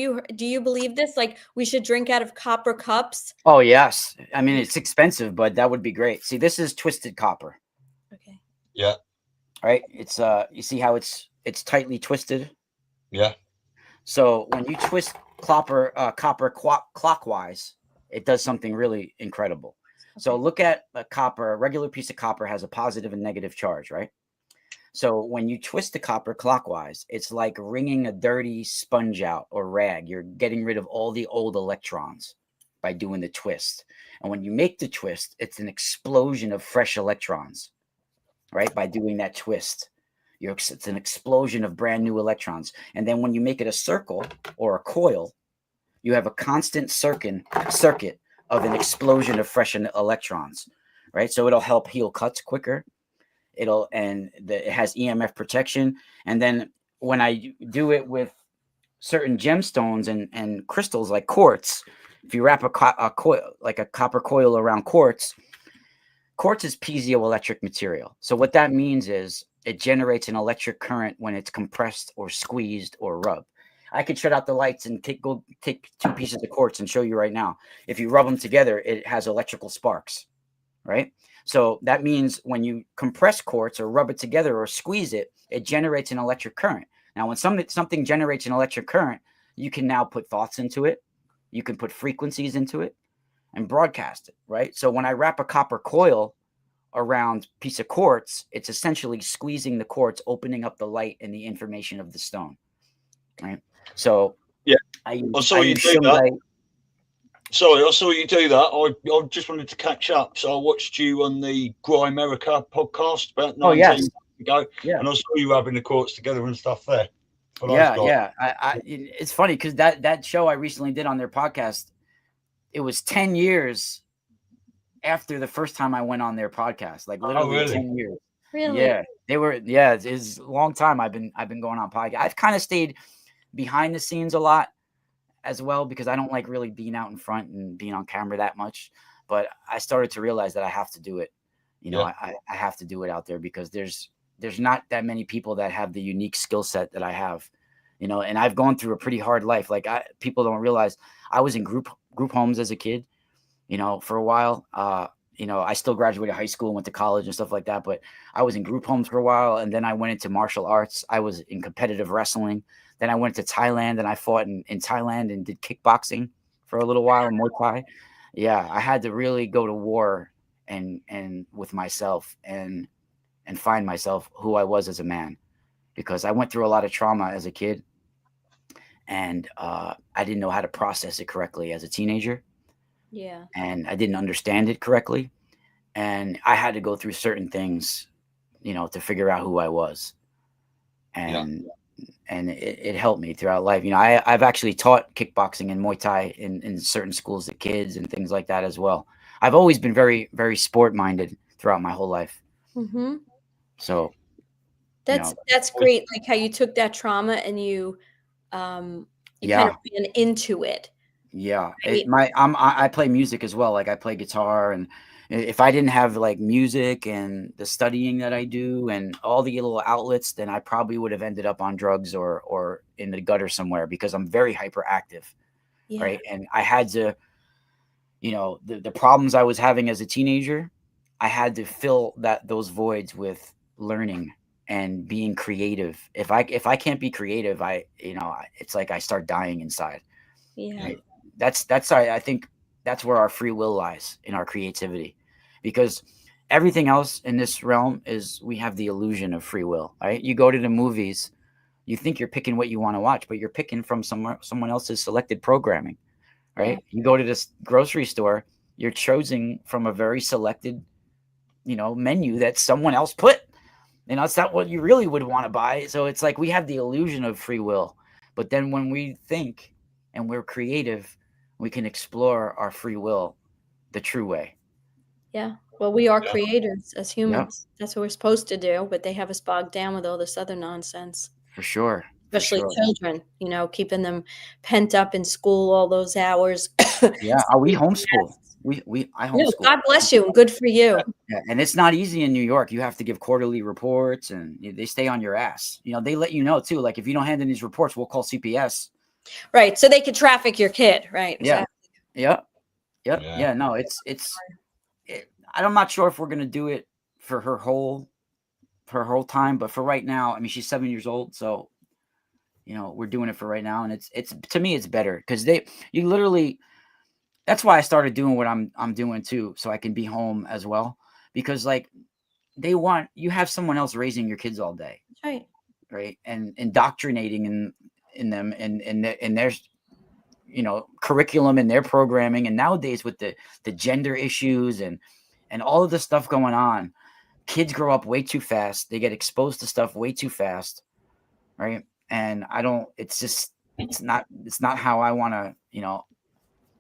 you believe this? Like, we should drink out of copper cups? oh yes. I mean, it's expensive, but that would be great. See, this is twisted copper. Okay. Yeah, Right? It's you see how it's tightly twisted? yeah, So when you twist copper clockwise, it does something really incredible. So Okay. look at a regular piece of copper has a positive and negative charge, right? So when you twist the copper clockwise, it's like wringing a dirty sponge out or rag. You're getting rid of all the old electrons by doing the twist. And when you make the twist, it's an explosion of fresh electrons, right? By doing that twist. It's an explosion of brand new electrons. And then when you make it a circle or a coil, you have a constant circuit of an explosion of fresh electrons, right? So it'll help heal cuts quicker. It has EMF protection. And then when I do it with certain gemstones and crystals like quartz, if you wrap a coil, like a copper coil around quartz is piezoelectric material. So what that means is it generates an electric current when it's compressed or squeezed or rubbed. I could shut out the lights and go take 2 pieces of quartz and show you right now. If you rub them together, it has electrical sparks, right? So that means when you compress quartz or rub it together or squeeze it, it generates an electric current. Now, when something generates an electric current, you can now put thoughts into it. You can put frequencies into it and broadcast it, right? So when I wrap a copper coil around piece of quartz, it's essentially squeezing the quartz, opening up the light and the information of the stone, right? So yeah. I saw you use do that. shungite. Sorry, I saw you do that. I just wanted to catch up. So I watched you on the Grimerica podcast about 19 yes. ago, Yeah. and I saw you rubbing the quartz together and stuff there. For those Yeah, guys. yeah. It's funny because that show I recently did on their podcast, it was 10 years after the first time I went on their podcast, like literally really? 10 years. Really? Yeah, they were. Yeah, it's a long time. I've been going on podcast. I've kind of stayed behind the scenes a lot as well because I don't like really being out in front and being on camera that much. But I started to realize that I have to do it. Yeah. I have to do it out there because there's not that many people that have the unique skill set that I have. And I've gone through a pretty hard life. Like people don't realize I was in group homes as a kid. For a while. I still graduated high school and went to college and stuff like that, but I was in group homes for a while. And then I went into martial arts. I was in competitive wrestling. Then I went to Thailand and I fought in Thailand and did kickboxing for a little while and Muay Thai. Yeah, I had to really go to war and with myself and find myself who I was as a man, because I went through a lot of trauma as a kid and I didn't know how to process it correctly as a teenager. Yeah. And I didn't understand it correctly. And I had to go through certain things, to figure out who I was. And it helped me throughout life. I've actually taught kickboxing and Muay Thai in certain schools to kids and things like that as well. I've always been very, very sport minded throughout my whole life. Mm-hmm. So that's great. Like how you took that trauma and you kind of ran into it. Yeah, Right? I play music as well. Like I play guitar, and if I didn't have like music and the studying that I do and all the little outlets, then I probably would have ended up on drugs or in the gutter somewhere because I'm very hyperactive, Yeah. right? And I had to, the problems I was having as a teenager, I had to fill those voids with learning and being creative. If I can't be creative, it's like I start dying inside. Yeah. Right? I think that's where our free will lies, in our creativity, because everything else in this realm is we have the illusion of free will, right? You go to the movies, you think you're picking what you want to watch, but you're picking from someone else's selected programming, right? Yeah. You go to this grocery store, you're choosing from a very selected, menu that someone else put. It's not what you really would want to buy. So it's like we have the illusion of free will. But then when we think and we're creative, we can explore our free will the true way. Yeah. Well, we are Yeah. creators as Yep, humans. That's what we're supposed to do, but they have us bogged down with all this other nonsense, for sure. For especially sure. children, keeping them pent up in school all those hours. Yeah. We homeschool. I No, homeschool. God bless you and good for you. Yeah, and it's not easy in New York. You have to give quarterly reports, and they stay on your ass. They let you know too. Like if you don't hand in these reports, we'll call CPS. Right. So they could traffic your kid, right? Yeah. Exactly. Yep. Yeah. No, I'm not sure if we're gonna do it for her whole time, but for right now, I mean, she's 7 years old, so we're doing it for right now, and it's to me it's better because you literally. That's why I started doing what I'm doing too, so I can be home as well. Because like you have someone else raising your kids all day, That's right? And indoctrinating in them and in their curriculum and their programming. And nowadays with the gender issues and all of the stuff going on, kids grow up way too fast. They get exposed to stuff way too fast, right? And it's not how I want to,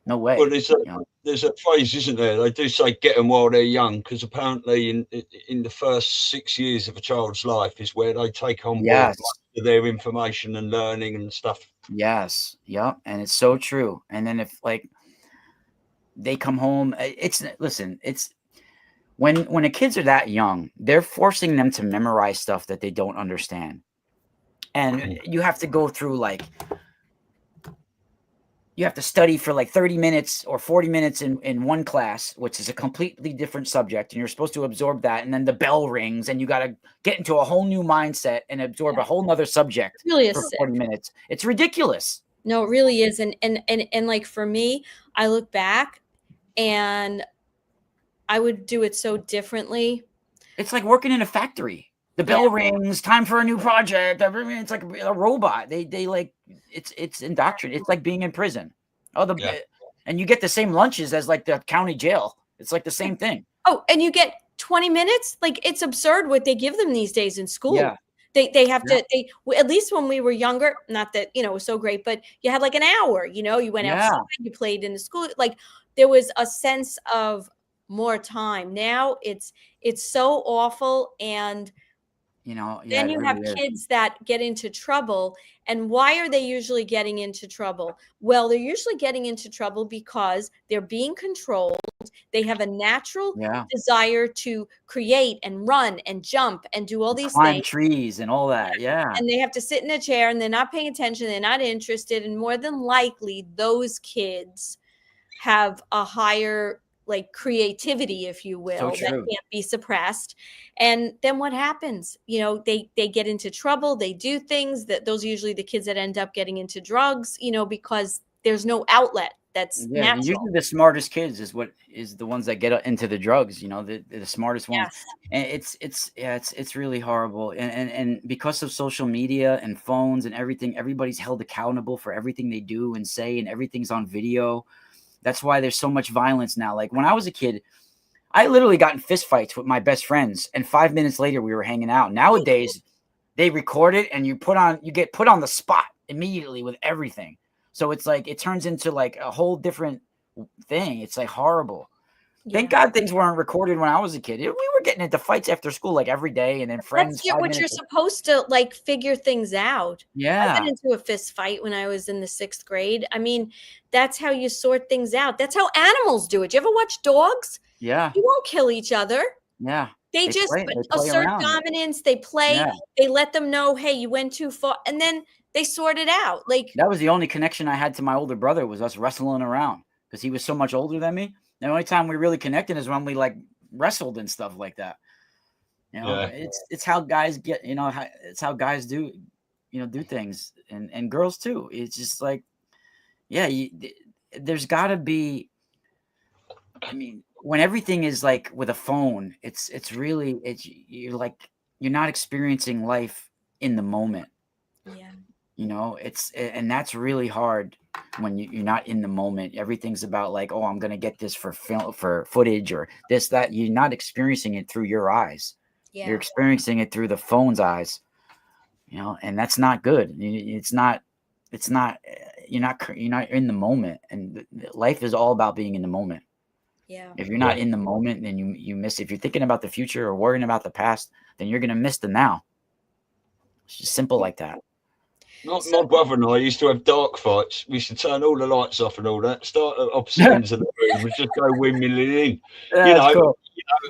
no way. Well, there's a phrase, isn't there? They do say get them while they're young, because apparently in the first 6 years of a child's life is where they take on board Yes. most of their information and learning and stuff. Yes. Yep. And it's so true. And then if like they come home, it's when the kids are that young, they're forcing them to memorize stuff that they don't understand. And you have to go through you have to study for like 30 minutes or 40 minutes in one class, which is a completely different subject. And you're supposed to absorb that. And then the bell rings and you got to get into a whole new mindset and absorb a whole nother subject really for 40 minutes. It's ridiculous. No, it really is. And like for me, I look back and I would do it so differently. It's like working in a factory. The bell rings, time for a new project. It's like a robot. They like it's indoctrinated. It's like being in prison. And you get the same lunches as like the county jail. It's like the same thing. Oh, and you get 20 minutes? Like it's absurd what they give them these days in school. Yeah. They have to at least when we were younger, not that it was so great, but you had like an hour, you went outside, you played in the school, like there was a sense of more time. Now it's so awful. And then you have kids that get into trouble. And why are they usually getting into trouble? Well, they're usually getting into trouble because they're being controlled. They have a natural desire to create and run and jump and do all these climb things. trees and all that. Yeah. And they have to sit in a chair and they're not paying attention. They're not interested. And more than likely, those kids have a higher like creativity, if you will, that can't be suppressed. And then what happens? They get into trouble. They do things those are usually the kids that end up getting into drugs, because there's no outlet that's natural. Usually the smartest kids is the ones that get into the drugs, the smartest ones. Yes. And it's really horrible. And because of social media and phones and everything, everybody's held accountable for everything they do and say, and everything's on video. That's why there's so much violence now. Like when I was a kid, I literally got in fist fights with my best friends, and 5 minutes later we were hanging out. Nowadays, they record it and you get put on the spot immediately with everything. So it's like it turns into like a whole different thing. It's like horrible. Thank God things weren't recorded when I was a kid. We were getting into fights after school like every day, and then friends. That's what you're supposed to like figure things out. Yeah. I got into a fist fight when I was in the 6th grade. I mean, that's how you sort things out. That's how animals do it. You ever watch dogs? Yeah. You won't kill each other. Yeah. They just assert dominance. They play. Yeah. They let them know, hey, you went too far, and then they sort it out. Like that was the only connection I had to my older brother was us wrestling around because he was so much older than me. The only time we really connected is when we like wrestled and stuff like that. It's how guys get. It's how guys do. Do things and girls too. It's just like, there's got to be. I mean, when everything is like with a phone, it's really, you're not experiencing life in the moment. Yeah. And that's really hard when you're not in the moment. Everything's about like, oh, I'm gonna get this for film, for footage, or this, that. You're not experiencing it through your eyes. You're Yeah. experiencing it through the phone's eyes. And that's not good. It's not. You're not in the moment, and life is all about being in the moment. Yeah. If you're not in the moment, then you miss. If you're thinking about the future or worrying about the past, then you're gonna miss the now. It's just simple like that. My brother and I used to have dark fights. We used to turn all the lights off and all that. Start at opposite ends of the room and just go windmilling in. That's cool.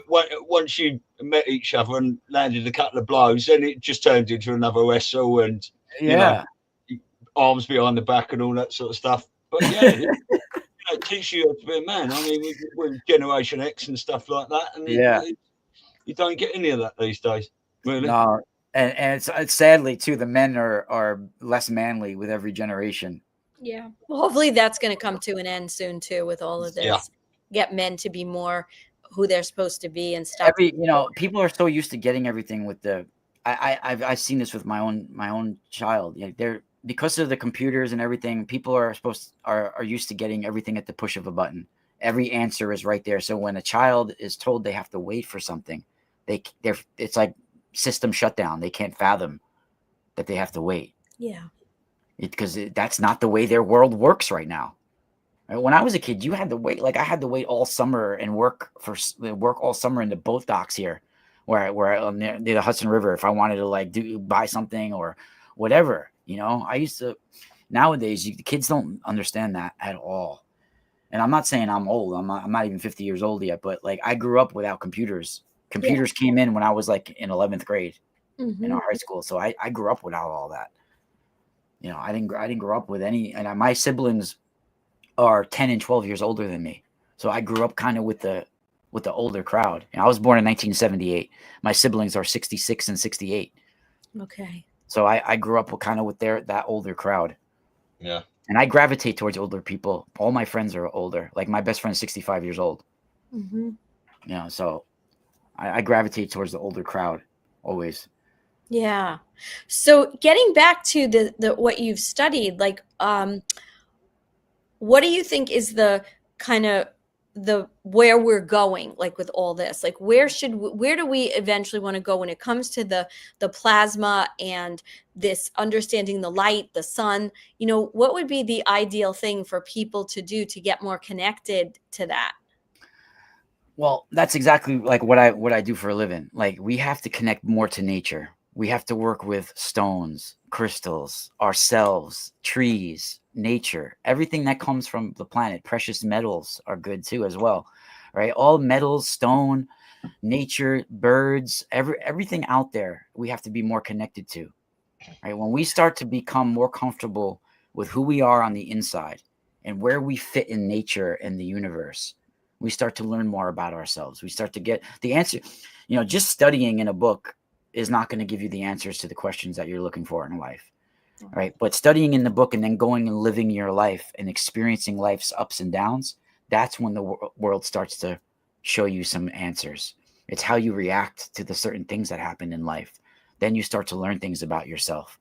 Once you met each other and landed a couple of blows, then it just turned into another wrestle, and arms behind the back and all that sort of stuff. But it teaches you to be a man. I mean, we're Generation X and stuff like that, and you don't get any of that these days, really. No, and it's sadly too, the men are less manly with every generation. Yeah. Well, hopefully that's going to come to an end soon too, with all of this. Yeah. Get men to be more who they're supposed to be and stuff. People are so used to getting everything with the. I've seen this with my own child. They're, because of the computers and everything, people are used to getting everything at the push of a button. Every answer is right there. So when a child is told they have to wait for something, it's like system shutdown. They can't fathom that they have to wait. Yeah. Because that's not the way their world works right now. When I was a kid, you had to wait. Like I had to wait all summer and work all summer in the boat docks here, where near the Hudson River, if I wanted to buy something or whatever. I used to. Nowadays, the kids don't understand that at all. And I'm not saying I'm old. I'm not even 50 years old yet. But I grew up without computers. Computers came in when I was in 11th grade in our high school. So I grew up without all that. I didn't grow up with any. And my siblings are 10 and 12 years older than me. So I grew up kind of with the older crowd. I was born in 1978. My siblings are 66 and 68. Okay. So I grew up with that older crowd. Yeah. And I gravitate towards older people. All my friends are older. Like my best friend is 65 years old. Mm-hmm. So I gravitate towards the older crowd always. Yeah. So getting back to the what you've studied, what do you think is the kind of where we're going, with all this? Where do we eventually want to go when it comes to the plasma and this understanding the light, the sun? What would be the ideal thing for people to do to get more connected to that? Well, that's exactly what I do for a living. We have to connect more to nature. We have to work with stones, crystals, ourselves, trees, nature, everything that comes from the planet. Precious metals are good too as well, right? All metals, stone, nature, birds, everything out there, we have to be more connected to, right? When we start to become more comfortable with who we are on the inside and where we fit in nature and the universe, we start to learn more about ourselves. We start to get the answer. Just studying in a book is not going to give you the answers to the questions that you're looking for in life, right? But studying in the book and then going and living your life and experiencing life's ups and downs, that's when the world starts to show you some answers. It's how you react to the certain things that happen in life. Then you start to learn things about yourself,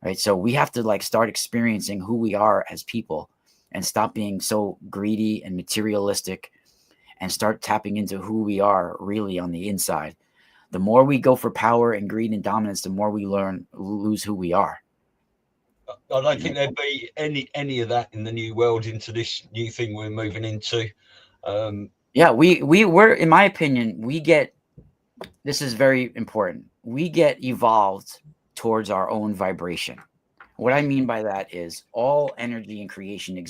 right? So we have to start experiencing who we are as people and stop being so greedy and materialistic and start tapping into who we are really on the inside. The more we go for power and greed and dominance, the more we lose who we are. I don't think there'd be any of that in the new world, into this new thing we're moving into. We're, in my opinion, this is very important. We get evolved towards our own vibration. What I mean by that is all energy in creation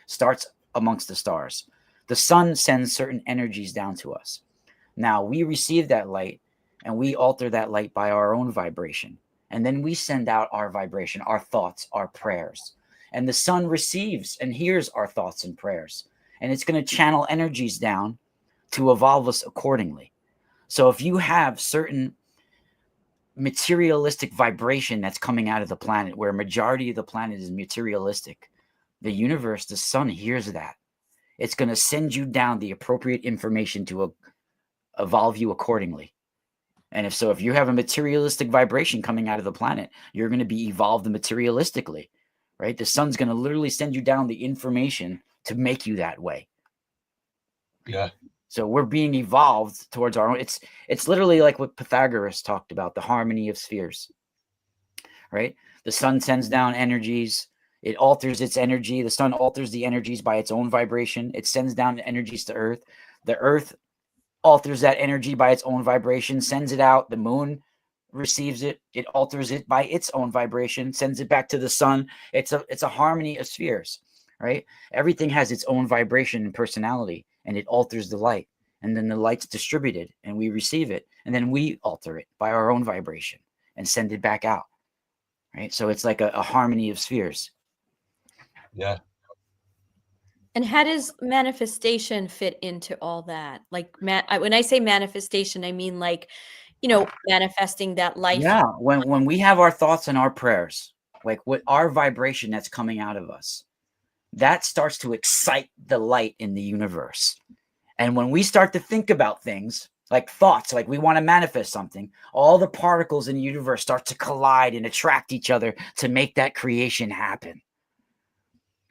starts amongst the stars. The sun sends certain energies down to us. Now we receive that light and we alter that light by our own vibration. And then we send out our vibration, our thoughts, our prayers. And the sun receives and hears our thoughts and prayers. And it's going to channel energies down to evolve us accordingly. So if you have certain materialistic vibration that's coming out of the planet, where a majority of the planet is materialistic, the universe, the sun hears that. it's going to send you down the appropriate information to evolve you accordingly. And if you have a materialistic vibration coming out of the planet, you're going to be evolved materialistically, right? The sun's going to literally send you down the information to make you that way. Yeah. So we're being evolved towards our own. It's literally like what Pythagoras talked about, the harmony of spheres, right? The sun sends down energies. It alters its energy. The sun alters the energies by its own vibration. It sends down energies to Earth. The Earth alters that energy by its own vibration, sends it out. The moon receives it. It alters it by its own vibration, sends it back to the sun. It's a harmony of spheres, right? Everything has its own vibration and personality, and it alters the light. And then the light's distributed, and we receive it, and then we alter it by our own vibration and send it back out, right? So it's like a harmony of spheres. Yeah. And how does manifestation fit into all that? Like, when I say manifestation, I mean like, manifesting that life. Yeah, when we have our thoughts and our prayers, like what our vibration that's coming out of us, that starts to excite the light in the universe. And when we start to think about things like thoughts, like we want to manifest something, all the particles in the universe start to collide and attract each other to make that creation happen.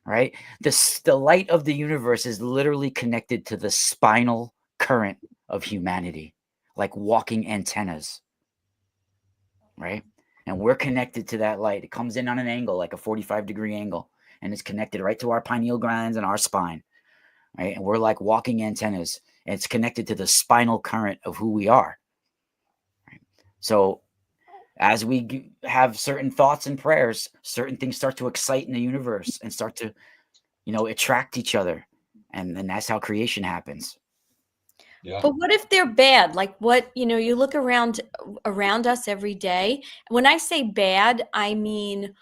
Right? The light of the universe is literally connected to the spinal current of humanity, like walking antennas. Right? And we're connected to that light. It comes in on an angle, like a 45-degree angle, and it's connected right to our pineal glands and our spine. Right? And we're like walking antennas, and it's connected to the spinal current of who we are. Right? So as we have certain thoughts and prayers, certain things start to excite in the universe and start to, attract each other. And then that's how creation happens. Yeah. But what if they're bad? Like you look around us every day. When I say bad, I mean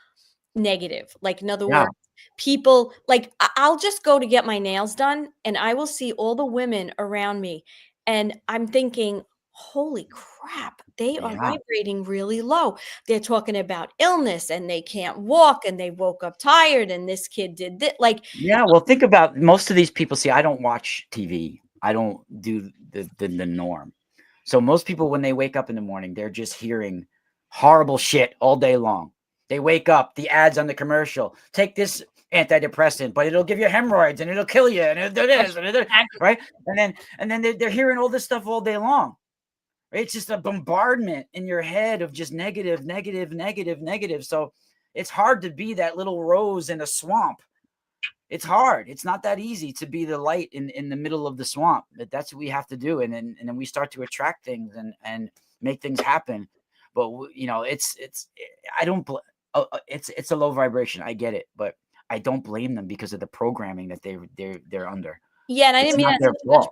negative. Like, in other words, people, like, I'll just go to get my nails done and I will see all the women around me. And I'm thinking, holy crap, they are vibrating really low. They're talking about illness and they can't walk and they woke up tired and this kid did this. Like, yeah, well, think about most of these people. See, I don't watch TV. I don't do the norm. So most people, when they wake up in the morning, they're just hearing horrible shit all day long. They wake up, the ads on the commercial, take this antidepressant, but it'll give you hemorrhoids and it'll kill you. And it'll do this, and it'll, right? And then they're hearing all this stuff all day long. It's just a bombardment in your head of just negative. So it's hard to be that little rose in a swamp. It's hard. It's not that easy to be the light in the middle of the swamp. But that's what we have to do. And then we start to attract things and make things happen. But it's a low vibration. I get it, but I don't blame them because of the programming that they're under. Yeah, and I didn't mean their fault,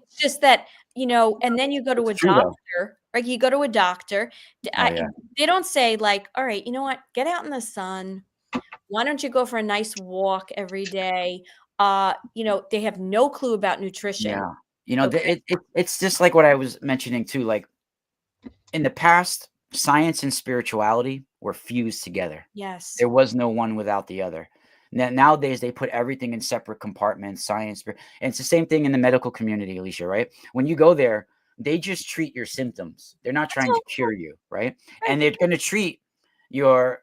It's just that, and then you go to a doctor, right? You go to a doctor. They don't say like, all right, you know what? Get out in the sun. Why don't you go for a nice walk every day? They have no clue about nutrition. Yeah. It's just like what I was mentioning too. Like in the past, science and spirituality were fused together. Yes. There was no one without the other. Nowadays, they put everything in separate compartments, science. And it's the same thing in the medical community, Alicia, right? When you go there, they just treat your symptoms. They're not trying to cure you, right? And they're going to treat your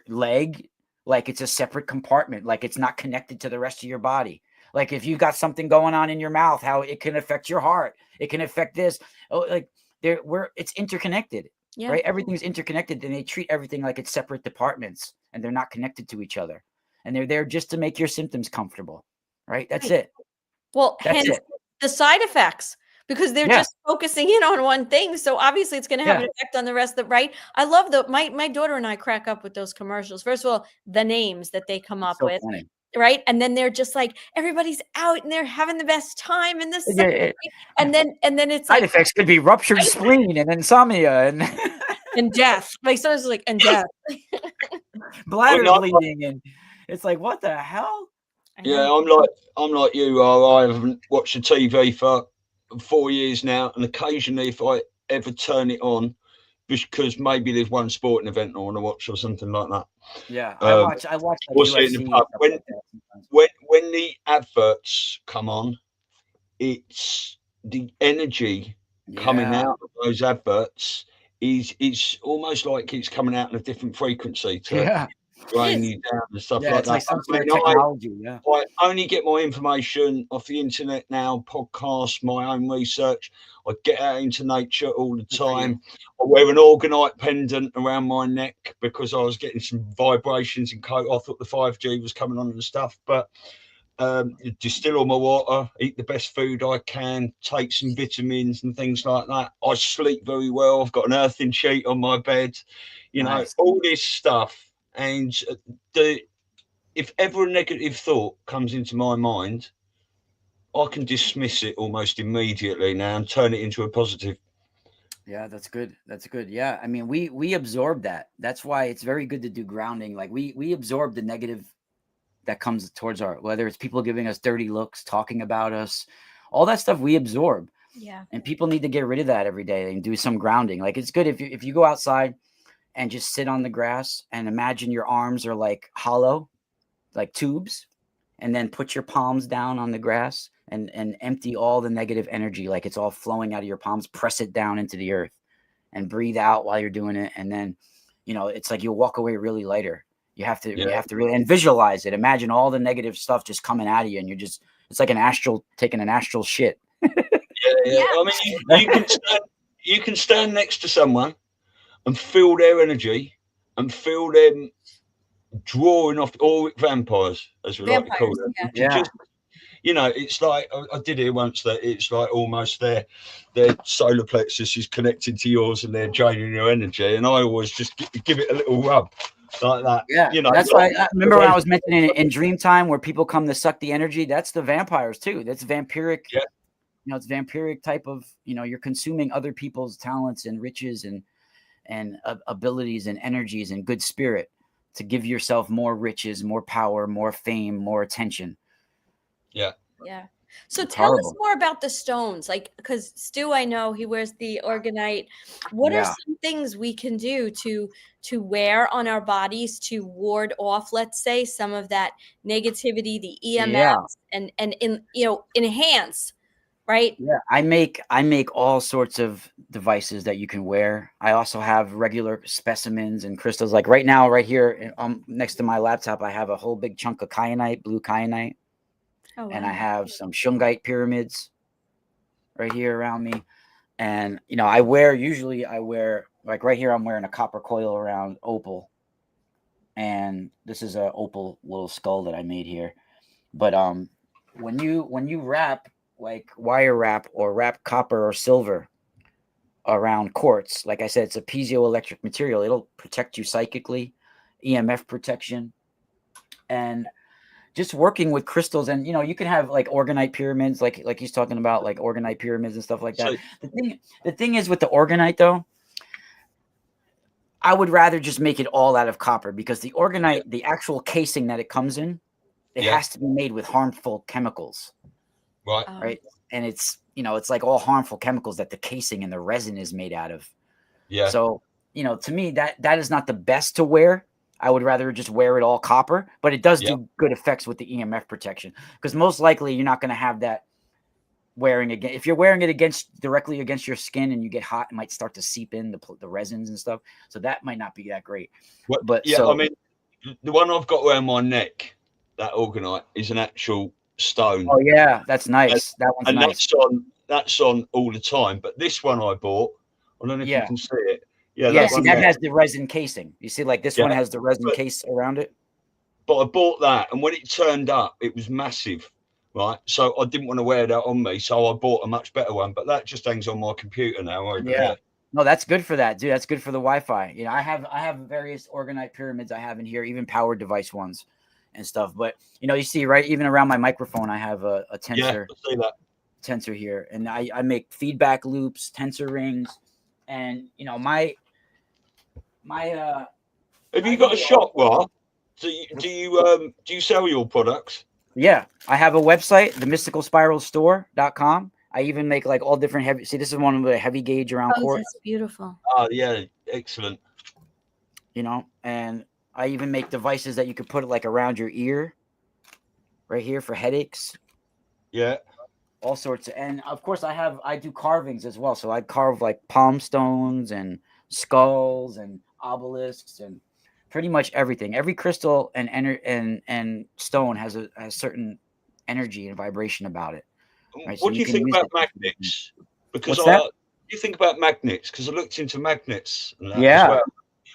leg like it's a separate compartment, like it's not connected to the rest of your body. Like if you got something going on in your mouth, how it can affect your heart. It can affect this. It's interconnected. Yeah. Right? Everything's interconnected, and they treat everything like it's separate departments, and they're not connected to each other. And they're there just to make your symptoms comfortable. Right? That's it. Well, hence the side effects, because they're just focusing in on one thing. So obviously it's going to have an effect on the rest of the, right? I love my daughter and I crack up with those commercials. First of all, the names that they come up with. Funny. Right. And then they're just like, everybody's out and they're having the best time in this. And then it's side effects could be ruptured spleen and insomnia and death. Like someone's like, and death. Bladder bleeding. And it's like, what the hell? Yeah, I'm like you are. I haven't watched the TV for 4 years now, and occasionally if I ever turn it on, because maybe there's one sporting event I want to watch or something like that. Yeah, I watch like or sit in UFC the pub. and stuff like that When the adverts come on, it's the energy coming Yeah. out of those adverts it's almost like it's coming out in a different frequency to grind you down and stuff Yeah, like it's that. like some I sort mean, of technology. Yeah. I only get my information off the internet now, podcasts, my own research. I get out into nature all the time. I wear an organite pendant around my neck because I was getting some vibrations in coat. I thought the 5G was coming on and stuff, but distill all my water, eat the best food I can, take some vitamins and things like that. I sleep very well. I've got an earthing sheet on my bed, you know, all this stuff. And if ever a negative thought comes into my mind, I can dismiss it almost immediately now and turn it into a positive. Yeah, that's good. That's good. Yeah, I mean, we absorb that. That's why it's very good to do grounding. Like we absorb the negative that comes towards whether it's people giving us dirty looks, talking about us, all that stuff we absorb. Yeah. And people need to get rid of that every day and do some grounding. Like it's good if you go outside and just sit on the grass and imagine your arms are like hollow, like tubes, and then put your palms down on the grass and empty all the negative energy, like it's all flowing out of your palms, press it down into the earth and breathe out while you're doing it. And then, you know, it's like you'll walk away really lighter. You have to really and visualize it. Imagine all the negative stuff just coming out of you, and it's like taking an astral shit. Yeah. I mean, you can stand next to someone and feel their energy and feel them drawing off auric vampires, as we like to call them. Yeah. You know, it's like I did hear once that it's like almost their solar plexus is connected to yours and they're draining your energy. And I always just give it a little rub like that. Yeah, you know, that's why I remember when I was mentioning it in Dreamtime where people come to suck the energy. That's the vampires too. That's vampiric. Yeah. You know, it's vampiric type of, you know, you're consuming other people's talents and riches and abilities and energies and good spirit to give yourself more riches, more power, more fame, more attention. Yeah. Yeah. So tell us more about the stones, like, because Stu, I know he wears the organite. What are some things we can do to wear on our bodies to ward off, let's say, some of that negativity, the EMFs, and enhance, right? Yeah, I make all sorts of devices that you can wear. I also have regular specimens and crystals. Like right now, right here, next to my laptop, I have a whole big chunk of kyanite, blue kyanite. Oh, wow. And I have some shungite pyramids right here around me. And, you know, I wear like right here, I'm wearing a copper coil around opal. And this is a opal little skull that I made here. But when you wrap, like wire wrap or wrap copper or silver around quartz, like I said, it's a piezoelectric material. It'll protect you psychically, EMF protection. And just working with crystals, and you know, you can have like organite pyramids, like he's talking about, like organite pyramids and stuff like that. So, the thing is with the organite though, I would rather just make it all out of copper, because the organite, the actual casing that it comes in, it has to be made with harmful chemicals. Right. And it's, you know, it's like all harmful chemicals that the casing and the resin is made out of. Yeah. So, you know, to me, that is not the best to wear. I would rather just wear it all copper, but it does do good effects with the EMF protection, because most likely you're not going to have that wearing again. If you're wearing it directly against your skin and you get hot, it might start to seep in the resins and stuff. So that might not be that great. Well, but I mean, the one I've got around my neck, that organite, is an actual stone. Oh yeah, that's nice. That one's nice. That's on all the time. But this one I bought, I don't know if you can see it. Yeah, see, that has the resin casing. You see, like this one has the resin case around it. But I bought that, and when it turned up, it was massive, right? So I didn't want to wear that on me, so I bought a much better one. But that just hangs on my computer now over here. No, that's good for that, dude. That's good for the Wi-Fi. You know, I have various organite pyramids I have in here, even powered device ones and stuff. But you know, you see, right, even around my microphone, I have a tensor. Yeah, I see that. Tensor here, and I make feedback loops, tensor rings, and you know, my have you got a shop, Rob? Do you sell your products? Yeah, I have a website, themysticalspiralstore.com, I even make like all different heavy. See, this is one of the heavy gauge around Oh, court. that's beautiful. Oh yeah, excellent. You know, and I even make devices that you could put like around your ear, right here for headaches. Yeah. All sorts of, and of course I do carvings as well. So I carve like palm stones and skulls and obelisks and pretty much everything. Every crystal and stone has a certain energy and vibration about it. Right, so What do you think about magnets? Because What's that? you think about magnets? Because I looked into magnets and that as Yeah, well.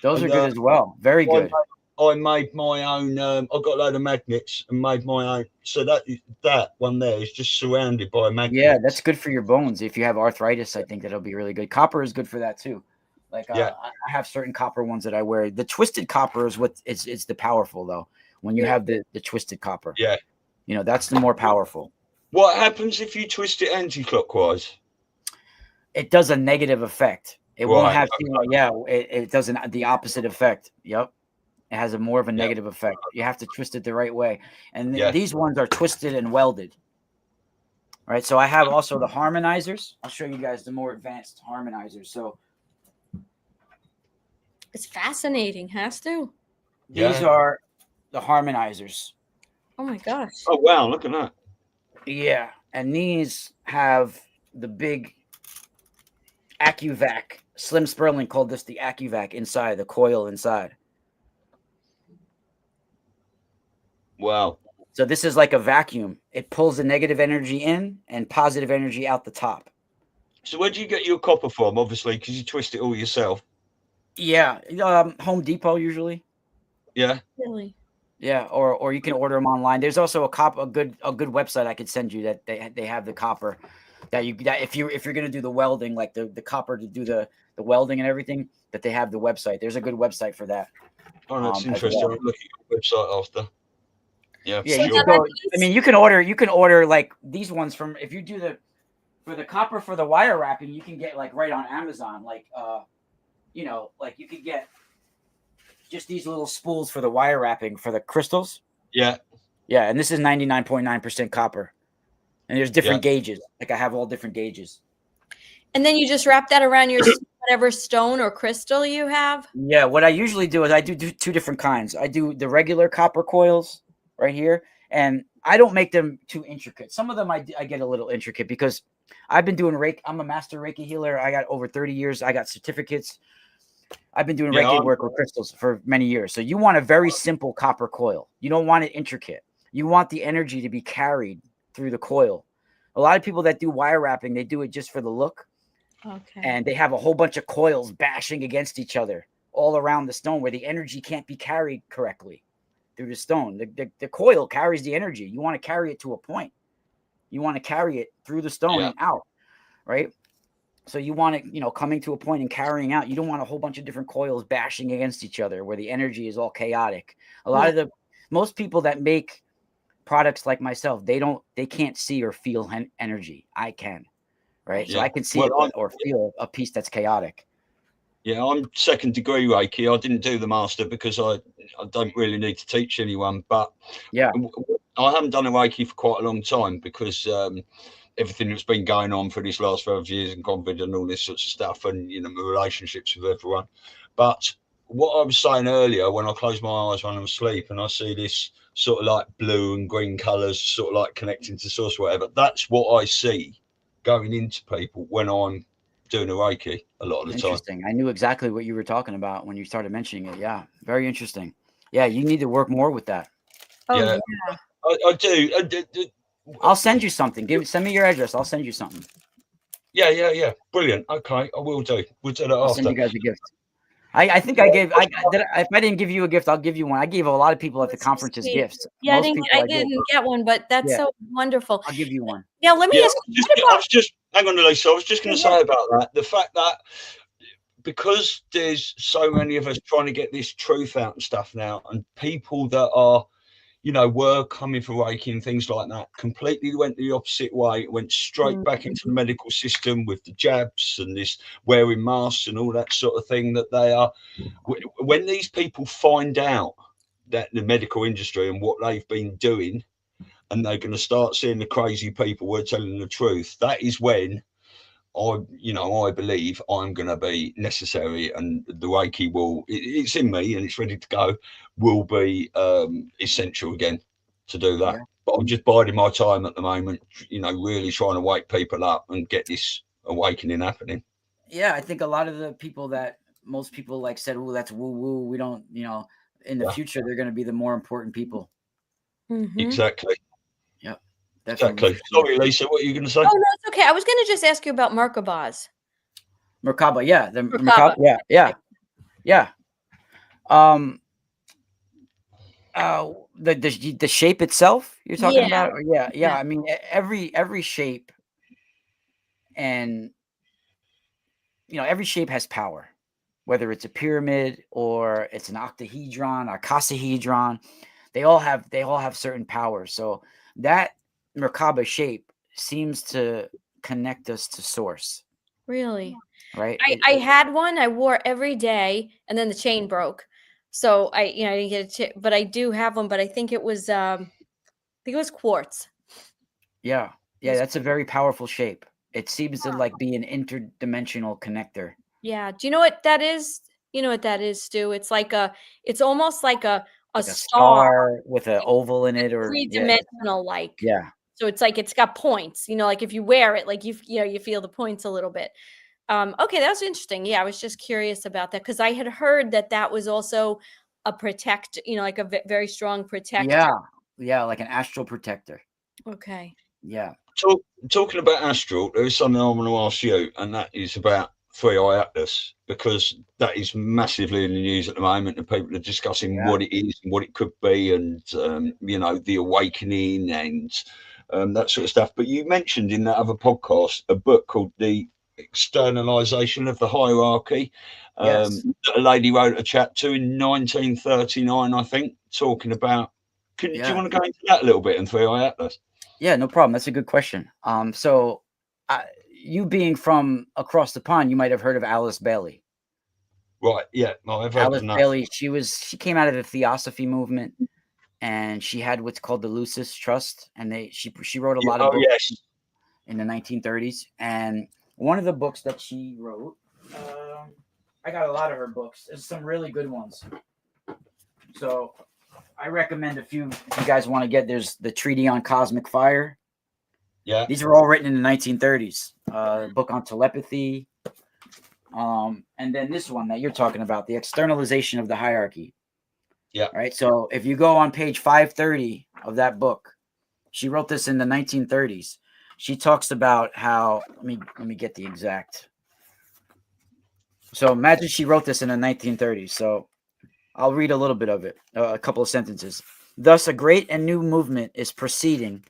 those And, are good as well. Very good. I made my own. I got a load of magnets and made my own. So that one there is just surrounded by magnets. Yeah, that's good for your bones. If you have arthritis, I think that'll be really good. Copper is good for that too. Like Yeah. I have certain copper ones that I wear. The twisted copper is what it's the powerful though. When you have the twisted copper, Yeah. you know, that's the more powerful. What happens if you twist it anti-clockwise? It does a negative effect. It won't Right, have, it does the opposite effect. Yep. It has a more of a negative effect. You have to twist it the right way. And these ones are twisted and welded. Right. So I have also the harmonizers. I'll show you guys the more advanced harmonizers. So It's fascinating, has to. these are the harmonizers. Oh my gosh. Oh wow, look at that. Yeah. And these have the big AccuVac. Slim Sperling called this the AccuVac inside, the coil inside. Wow. So this is like a vacuum. It pulls the negative energy in and positive energy out the top. So where do you get your copper from? Obviously, because you twist it all yourself. Yeah, Home Depot usually. Yeah. Really? Yeah, or you can order them online. There's also a good website I could send you that they have the copper that if you're gonna do the welding, like the copper to do the welding and everything, that they have the website. There's a good website for that. Oh, that's interesting. Well. I'll look at your website after. Yeah, yeah. sure. I mean, you can order like these ones from, if you do for the copper for the wire wrapping, you can get like right on Amazon, like like you could get just these little spools for the wire wrapping for the crystals. Yeah. Yeah, and this is 99.9% copper. And there's different gauges. Like I have all different gauges. And then you just wrap that around your whatever stone or crystal you have? Yeah, what I usually do is I do two different kinds. I do the regular copper coils right here, and I don't make them too intricate. Some of them I get a little intricate because I've been doing Reiki. I'm a master Reiki healer. I got over 30 years. I got certificates. I've been doing Reiki work with crystals for many years. So you want a very simple copper coil. You don't want it intricate. You want the energy to be carried through the coil. A lot of people that do wire wrapping, they do it just for the look. Okay. And they have a whole bunch of coils bashing against each other all around the stone where the energy can't be carried correctly through the stone. The coil carries the energy. You want to carry it to a point. You want to carry it through the stone and out, right? So you want it, coming to a point and carrying out. You don't want a whole bunch of different coils bashing against each other where the energy is all chaotic. A lot of most people that make products like myself, they can't see or feel energy. I can, right? So I can see or feel a piece that's chaotic. Yeah, I'm second degree Reiki. I didn't do the master because I don't really need to teach anyone. But yeah, I haven't done a Reiki for quite a long time because everything that's been going on for these last 12 years and COVID and all this sorts of stuff, and my relationships with everyone. But what I was saying earlier, when I close my eyes when I'm asleep and I see this sort of like blue and green colours sort of like connecting to source, whatever, that's what I see going into people when I'm doing a Reiki a lot of the time. Interesting. I knew exactly what you were talking about when you started mentioning it. Yeah, very interesting. Yeah, you need to work more with that. Oh, yeah. I do. I'll send you something. Send me your address. I'll send you something. Yeah. Brilliant. Okay, I will do. We'll do that I'll after. send you guys a gift. I think I gave. If I didn't give you a gift, I'll give you one. I gave a lot of people at the conferences gifts. Yeah, I didn't get one, but that's so wonderful. I'll give you one. Now let me ask. Hang on, Elisa. I was just going to say about that. The fact that because there's so many of us trying to get this truth out and stuff now, and people that are, were coming for Reiki and things like that, completely went the opposite way, went straight back into the medical system with the jabs and this wearing masks and all that sort of thing, that they are, when these people find out that the medical industry and what they've been doing and they're going to start seeing the crazy people who are telling the truth, that is when I believe I'm going to be necessary, and the Reiki it's in me and it's ready to go, will be essential again to do that. Yeah. But I'm just biding my time at the moment, really trying to wake people up and get this awakening happening. Yeah, I think a lot of the people that most people like said, "Oh, that's woo woo." We don't, in the future they're going to be the more important people. Mhm. Exactly. Yep. Exactly. Sorry, Lisa, what are you going to say? Oh, no, it's okay. I was going to just ask you about Merkabahs. Merkaba, yeah, the Merkaba. Merkaba, yeah. The shape itself you're talking Yeah. about? Or yeah. Yeah. I mean, every shape, and every shape has power, whether it's a pyramid or it's an octahedron or casahedron. They all have certain powers. So that Merkaba shape seems to connect us to source, Really? right? I had one I wore every day, and then the chain broke. So I didn't get it, but I do have one, but I think it was quartz. Yeah, that's a very powerful shape. It seems to like be an interdimensional connector. Yeah. Do you know what that is? You know what that is, Stu? It's almost like a Like a star, star with an oval in it, or three-dimensional, like. yeah. So it's like it's got points, like if you wear it, like you feel the points a little bit. Okay, that was interesting. Yeah, I was just curious about that because I had heard that was also a protect, like a very strong protector. Yeah, like an astral protector. Okay. Yeah. Talking about astral, there is something I want to ask you, and that is about Three Eye Atlas, because that is massively in the news at the moment, and people are discussing what it is and what it could be, and the awakening and that sort of stuff. But you mentioned in that other podcast a book called The Externalization of the Hierarchy. Yes. That a lady wrote a chapter in 1939, I think, talking about. Do you want to go into that a little bit in Three Eye Atlas? Yeah, no problem. That's a good question. So you being from across the pond, you might have heard of Alice Bailey. Right. Yeah. No, I've heard Alice of that. Bailey. She came out of the Theosophy movement, and she had what's called the Lucis Trust, and she wrote a lot of books in the 1930s. And one of the books that she wrote, I got a lot of her books. There's some really good ones. So I recommend a few if you guys want to get. There's the Treaty on Cosmic Fire. Yeah. These were all written in the 1930s. Book on telepathy. And then this one that you're talking about, the externalization of the hierarchy. Yeah. Right. So if you go on page 530 of that book, she wrote this in the 1930s. She talks about how, let me get the exact. So imagine she wrote this in the 1930s. So I'll read a little bit of it, a couple of sentences. Thus, a great and new movement is proceeding,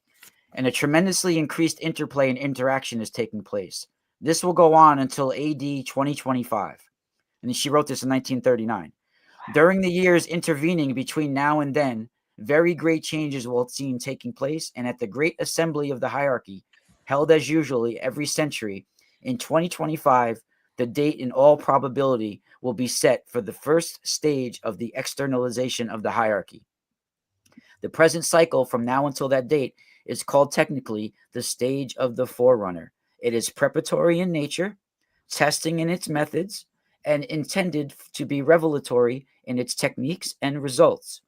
and a tremendously increased interplay and interaction is taking place. This will go on until AD 2025. And she wrote this in 1939. During the years intervening between now and then, very great changes will be seen taking place, and at the great assembly of the hierarchy, held as usually every century, in 2025, the date in all probability will be set for the first stage of the externalization of the hierarchy. The present cycle from now until that date is called technically the stage of the forerunner. It is preparatory in nature, testing in its methods, and intended to be revelatory in its techniques and results.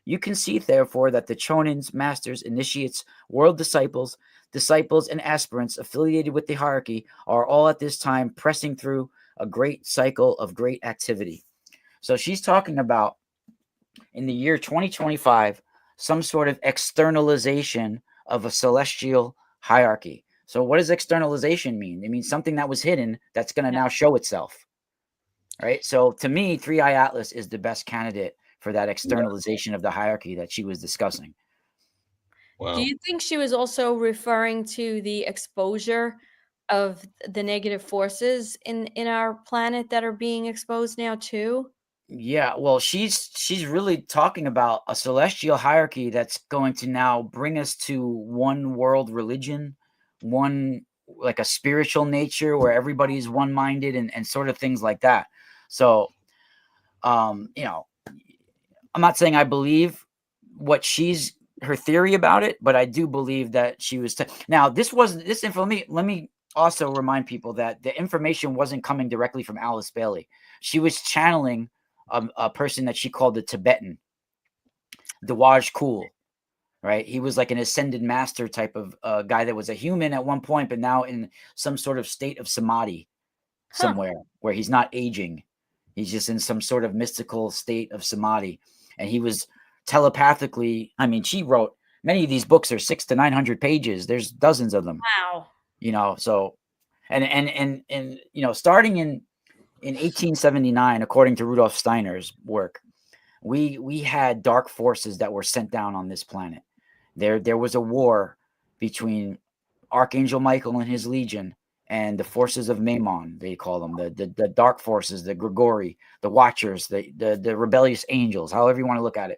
You can see, therefore, that the chonins, masters, initiates, world disciples, and aspirants affiliated with the hierarchy are all at this time pressing through a great cycle of great activity. So she's talking about in the year 2025, some sort of externalization of a celestial hierarchy. So what does externalization mean? It means something that was hidden that's going to now show itself. Right. So to me, Three Eye Atlas is the best candidate for that externalization of the hierarchy that she was discussing. Wow. Do you think she was also referring to the exposure of the negative forces in our planet that are being exposed now too? Yeah, well, she's really talking about a celestial hierarchy that's going to now bring us to one world religion, one like a spiritual nature where everybody's one-minded and sort of things like that. So, I'm not saying I believe what she's her theory about it, but I do believe that she was. Now, this wasn't this info. Let me also remind people that the information wasn't coming directly from Alice Bailey. She was channeling a person that she called the Tibetan, Dawaj Kul, right? He was like an ascended master type of guy that was a human at one point, but now in some sort of state of samadhi somewhere where he's not aging. He's just in some sort of mystical state of samadhi. And he was telepathically, I mean, she wrote many of these books are 600 to 900 pages. There's dozens of them. Wow. You know, so and you know, starting in 1879, according to Rudolf Steiner's work, we had dark forces that were sent down on this planet. There was a war between Archangel Michael and his legion and the forces of Maimon, they call them, the dark forces, the Grigori, the Watchers, the rebellious angels, however you want to look at it.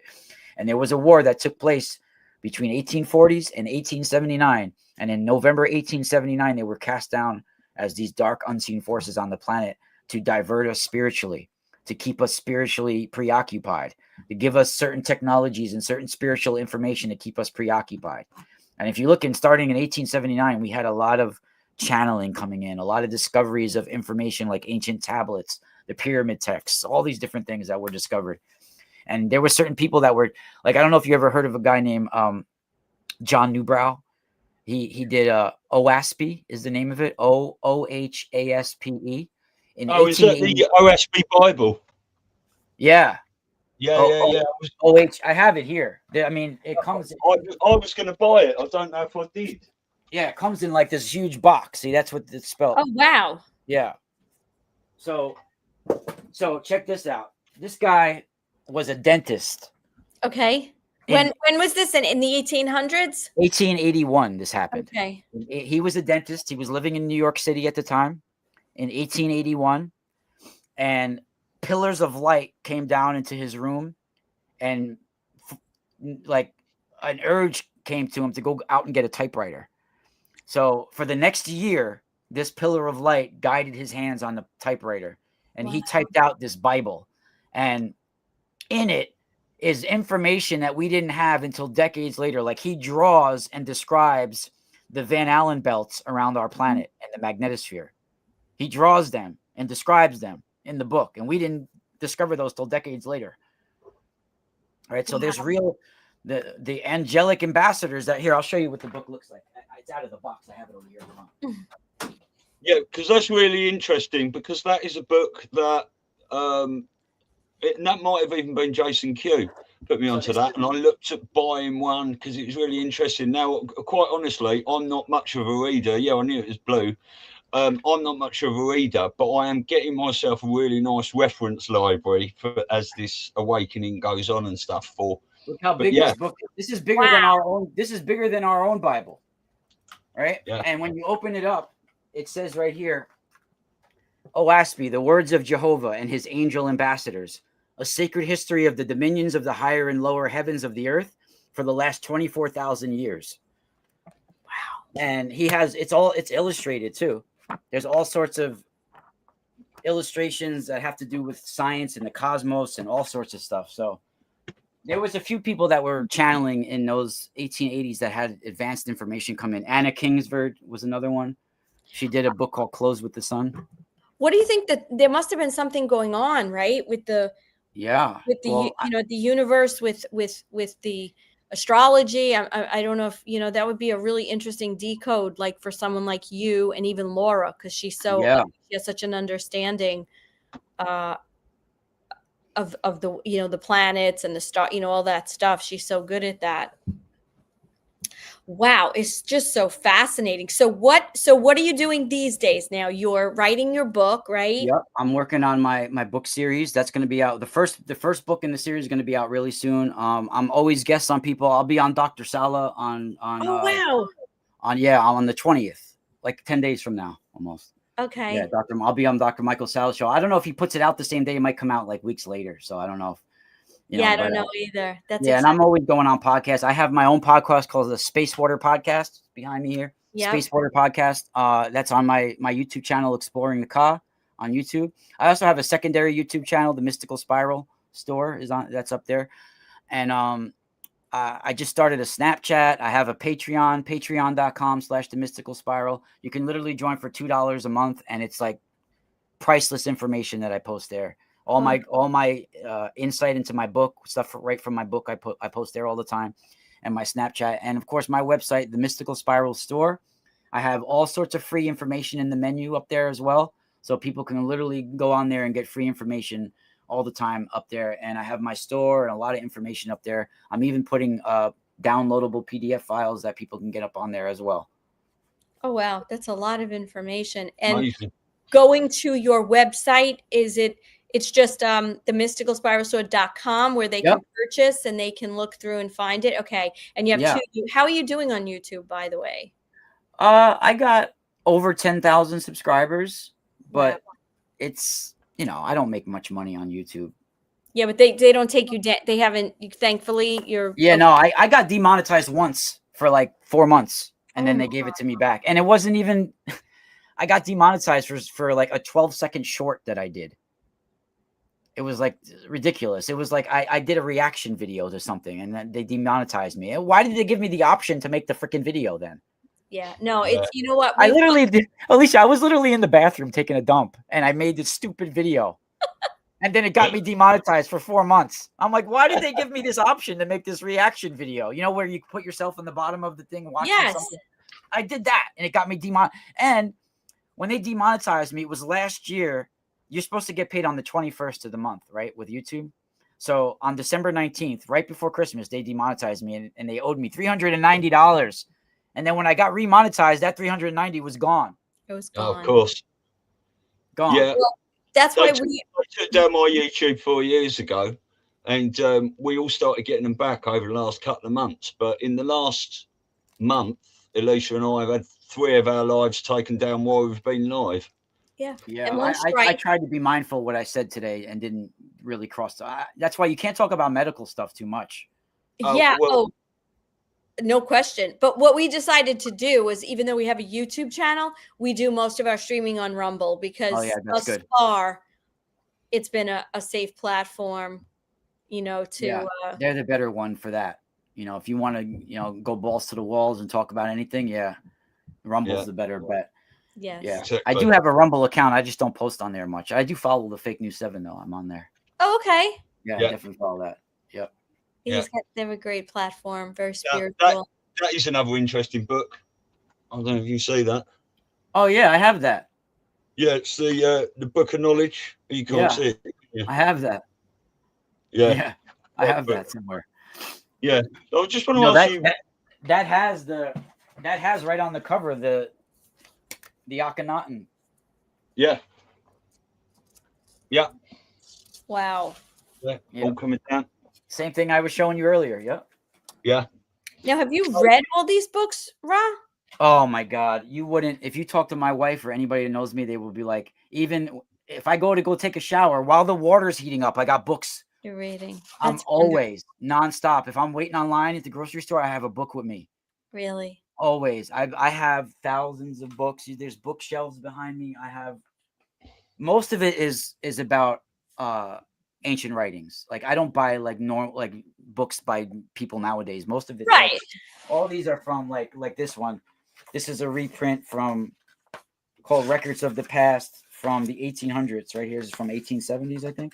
And there was a war that took place between 1840s and 1879. And in November 1879, they were cast down as these dark unseen forces on the planet to divert us spiritually, to keep us spiritually preoccupied, to give us certain technologies and certain spiritual information to keep us preoccupied. And if you look in starting in 1879, we had a lot of channeling coming in, a lot of discoveries of information like ancient tablets, the pyramid texts, all these different things that were discovered. And there were certain people that were like, I don't know if you ever heard of a guy named John Newbrow. He did OASPE is the name of it, OOHASPE. Is that the OSB Bible? Yeah. Yeah. I have it here. I mean, it comes. I was going to buy it. I don't know if I did. Yeah, it comes in like this huge box. See, that's what it's spelled. Oh, wow. Yeah. So check this out. This guy was a dentist. Okay. When was this in the 1800s? 1881. This happened. Okay. He was a dentist. He was living in New York City at the time in 1881, and pillars of light came down into his room, and like an urge came to him to go out and get a typewriter. So for the next year, this pillar of light guided his hands on the typewriter, and he typed out this Bible, and in it is information that we didn't have until decades later. Like he draws and describes the Van Allen belts around our planet and the magnetosphere. He draws them and describes them in the book, and we didn't discover those till decades later. All right, so there's real the angelic ambassadors that here. I'll show you what the book looks like. It's out of the box. I have it over here. Yeah, because that's really interesting, because that is a book that that might have even been Jason Q put me onto that, and I looked at buying one because it was really interesting. Now, quite honestly, I'm not much of a reader. Yeah, I knew it was blue. I'm not much of a reader, but I am getting myself a really nice reference library for as this awakening goes on and stuff. For look how big this book is. This is bigger than our own. This is bigger than our own Bible, right? Yeah. And when you open it up, it says right here, OASPE, the words of Jehovah and his angel ambassadors, a sacred history of the dominions of the higher and lower heavens of the earth for the last 24,000 years. Wow. And he has, it's illustrated too. There's all sorts of illustrations that have to do with science and the cosmos and all sorts of stuff. So there was a few people that were channeling in those 1880s that had advanced information come in. Anna Kingsford was another one. She did a book called Close with the Sun. What do you think that there must have been something going on, right? With the the universe, with the astrology. I don't know if that would be a really interesting decode, like for someone like you and even Laura, because she's so she has such an understanding of the the planets and the star, all that stuff. She's so good at that. Wow, it's just so fascinating. So what are you doing these days now? You're writing your book, right? Yep, I'm working on my book series. That's going to be out. The first book in the series is going to be out really soon. I'm always guest on people. I'll be on Dr. Sala on on the 20th, like 10 days from now, almost. Okay. Yeah, I'll be on Dr. Michael Sala's show. I don't know if he puts it out the same day. It might come out like weeks later. So I don't know if I don't know either. That's and I'm always going on podcasts. I have my own podcast called the Space Water Podcast behind me here. Yep. Space Water Podcast. That's on my YouTube channel, Exploring the Ka on YouTube. I also have a secondary YouTube channel, the Mystical Spiral Store that's up there. And I just started a Snapchat. I have a Patreon, patreon.com/themysticalspiral. You can literally join for $2 a month, and it's like priceless information that I post there. All my insight into my book, stuff right from my book, I post there all the time, and my Snapchat, and of course my website, the Mystical Spiral Store. I have all sorts of free information in the menu up there as well, so people can literally go on there and get free information all the time up there. And I have my store and a lot of information up there. I'm even putting downloadable PDF files that people can get up on there as well. Oh, wow. That's a lot of information. And Amazing. going to your website, it's just themysticalspiralstore.com where they can purchase and they can look through and find it. Okay. And you have how are you doing on YouTube, by the way? I got over 10,000 subscribers, but it's, I don't make much money on YouTube. Yeah, but they don't take you down. They haven't, thankfully, you're. Yeah, no, I got demonetized once for like 4 months, and then they gave it to me back. And it wasn't even, I got demonetized for like a 12-second short that I did. It was like ridiculous. It was like I did a reaction video to something, and then they demonetized me. And why did they give me the option to make the freaking video then? Yeah, no, it's, you know what? I literally did, Alicia, I was literally in the bathroom taking a dump, and I made this stupid video. And then it got me demonetized for 4 months. I'm like, why did they give me this option to make this reaction video? Where you put yourself in the bottom of the thing watching something? I did that, and it got me demonetized. And when they demonetized me, it was last year. You're supposed to get paid on the 21st of the month, right, with YouTube? So on December 19th, right before Christmas, they demonetized me, and they owed me $390. And then when I got remonetized, that $390 was gone. It was gone. Oh, of course. Gone. Yeah. Well, that's why I took down my YouTube 4 years ago, and we all started getting them back over the last couple of months. But in the last month, Elisa and I have had 3 of our lives taken down while we've been live. Yeah. Yeah. I tried to be mindful of what I said today and didn't really cross. That's why you can't talk about medical stuff too much. No question. But what we decided to do was, even though we have a YouTube channel, we do most of our streaming on Rumble because thus far it's been a safe platform, they're the better one for that. If you want to, go balls to the walls and talk about anything, Rumble's the better bet. Yes. Yeah. Exactly. I do have a Rumble account. I just don't post on there much. I do follow the Fake News 7 though. I'm on there. Oh, okay. Yeah, I definitely follow that. Yep. They're a great platform, very spiritual. That is another interesting book. I don't know if you see that. Oh yeah, I have that. Yeah, it's the Book of Knowledge. You can't see it. Yeah. I have that. Yeah. I have that somewhere. Yeah. I just want to ask you. That has right on the cover the Akhenaten. Yeah. Yeah. Wow. Yeah. All coming down. Same thing I was showing you earlier. Yep. Yeah. Now, have you read all these books, Ra? Oh my God. You wouldn't, if you talk to my wife or anybody who knows me, they will be like, even if I go take a shower while the water's heating up, I got books. You're reading. I'm always nonstop. If I'm waiting online at the grocery store, I have a book with me. Really? Always. I have thousands of books. There's bookshelves behind me. I have, most of it is about ancient writings. Like I don't buy like normal books by people nowadays. Most of it, right? All these are from like this one. This is a reprint called Records of the Past from the 1800s. Right here is from 1870s, I think.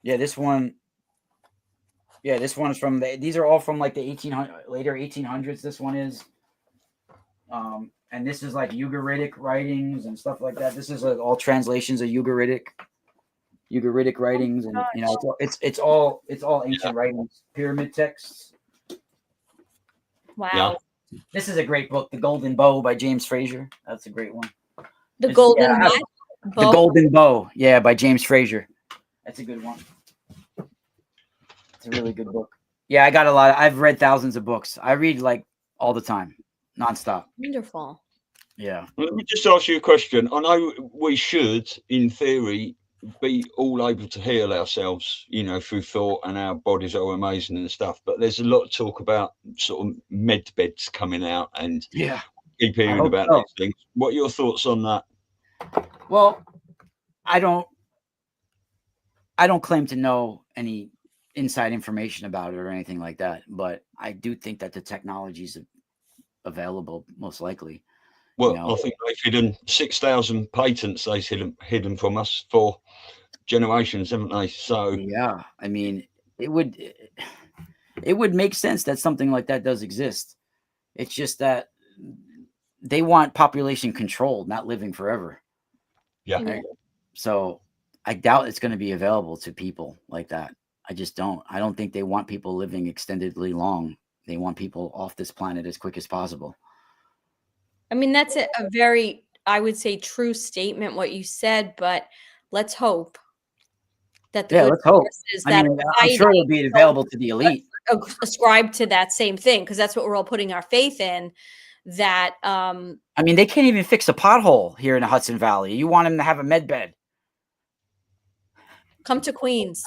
Yeah, this one. Yeah, this one is from these are all from like the later 1800s. This one is, and this is like Ugaritic writings and stuff like that. This is all translations of Ugaritic writings, and it's all ancient writings, pyramid texts. Wow. Yeah. This is a great book, The Golden Bow by James Fraser. That's a great one. The Golden Bow, yeah, by James Fraser. That's a good one. It's a really good book. Yeah, I've read thousands of books. I read like all the time, nonstop. Wonderful. Yeah. Let me just ask you a question. I know we should, in theory, be all able to heal ourselves, through thought, and our bodies are amazing and stuff. But there's a lot of talk about sort of med beds coming out, and keep hearing about these things. What are your thoughts on that? Well, I don't claim to know any inside information about it or anything like that, but I do think that the technology is available, most likely. Well, You know? I think they've hidden 6,000 patents. They've hidden from us for generations, haven't they? So Yeah, I mean, it would make sense that something like that does exist. It's just that they want population control, not living forever. yeah. Right? So I doubt it's going to be available to people like that. I just don't. I don't think they want people living extendedly long. They want people off this planet as quick as possible. I mean, that's a very, I would say, true statement, what you said, but let's hope that the Yeah, good let's hope. forces I that mean, are I'm sure it'll fighting be available to the elite. ascribe to that same thing, because that's what we're all putting our faith in. That I mean, they can't even fix a pothole here in the Hudson Valley. You want them to have a med bed. come to Queens.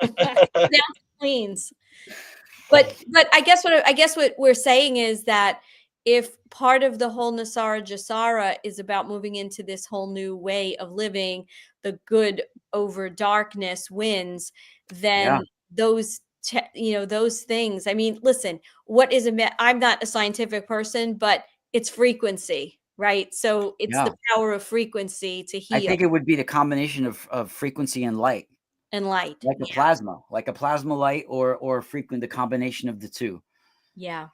Down to Queens. But I guess what we're saying is that if part of the whole Nasara Jasara is about moving into this whole new way of living, the good over darkness wins, then those those things. I mean, listen, what is I'm not a scientific person, but it's frequency, right? So it's the power of frequency to heal. I think it would be the combination of frequency and light. And light, like a plasma light, or frequent, the combination of the two. Yeah.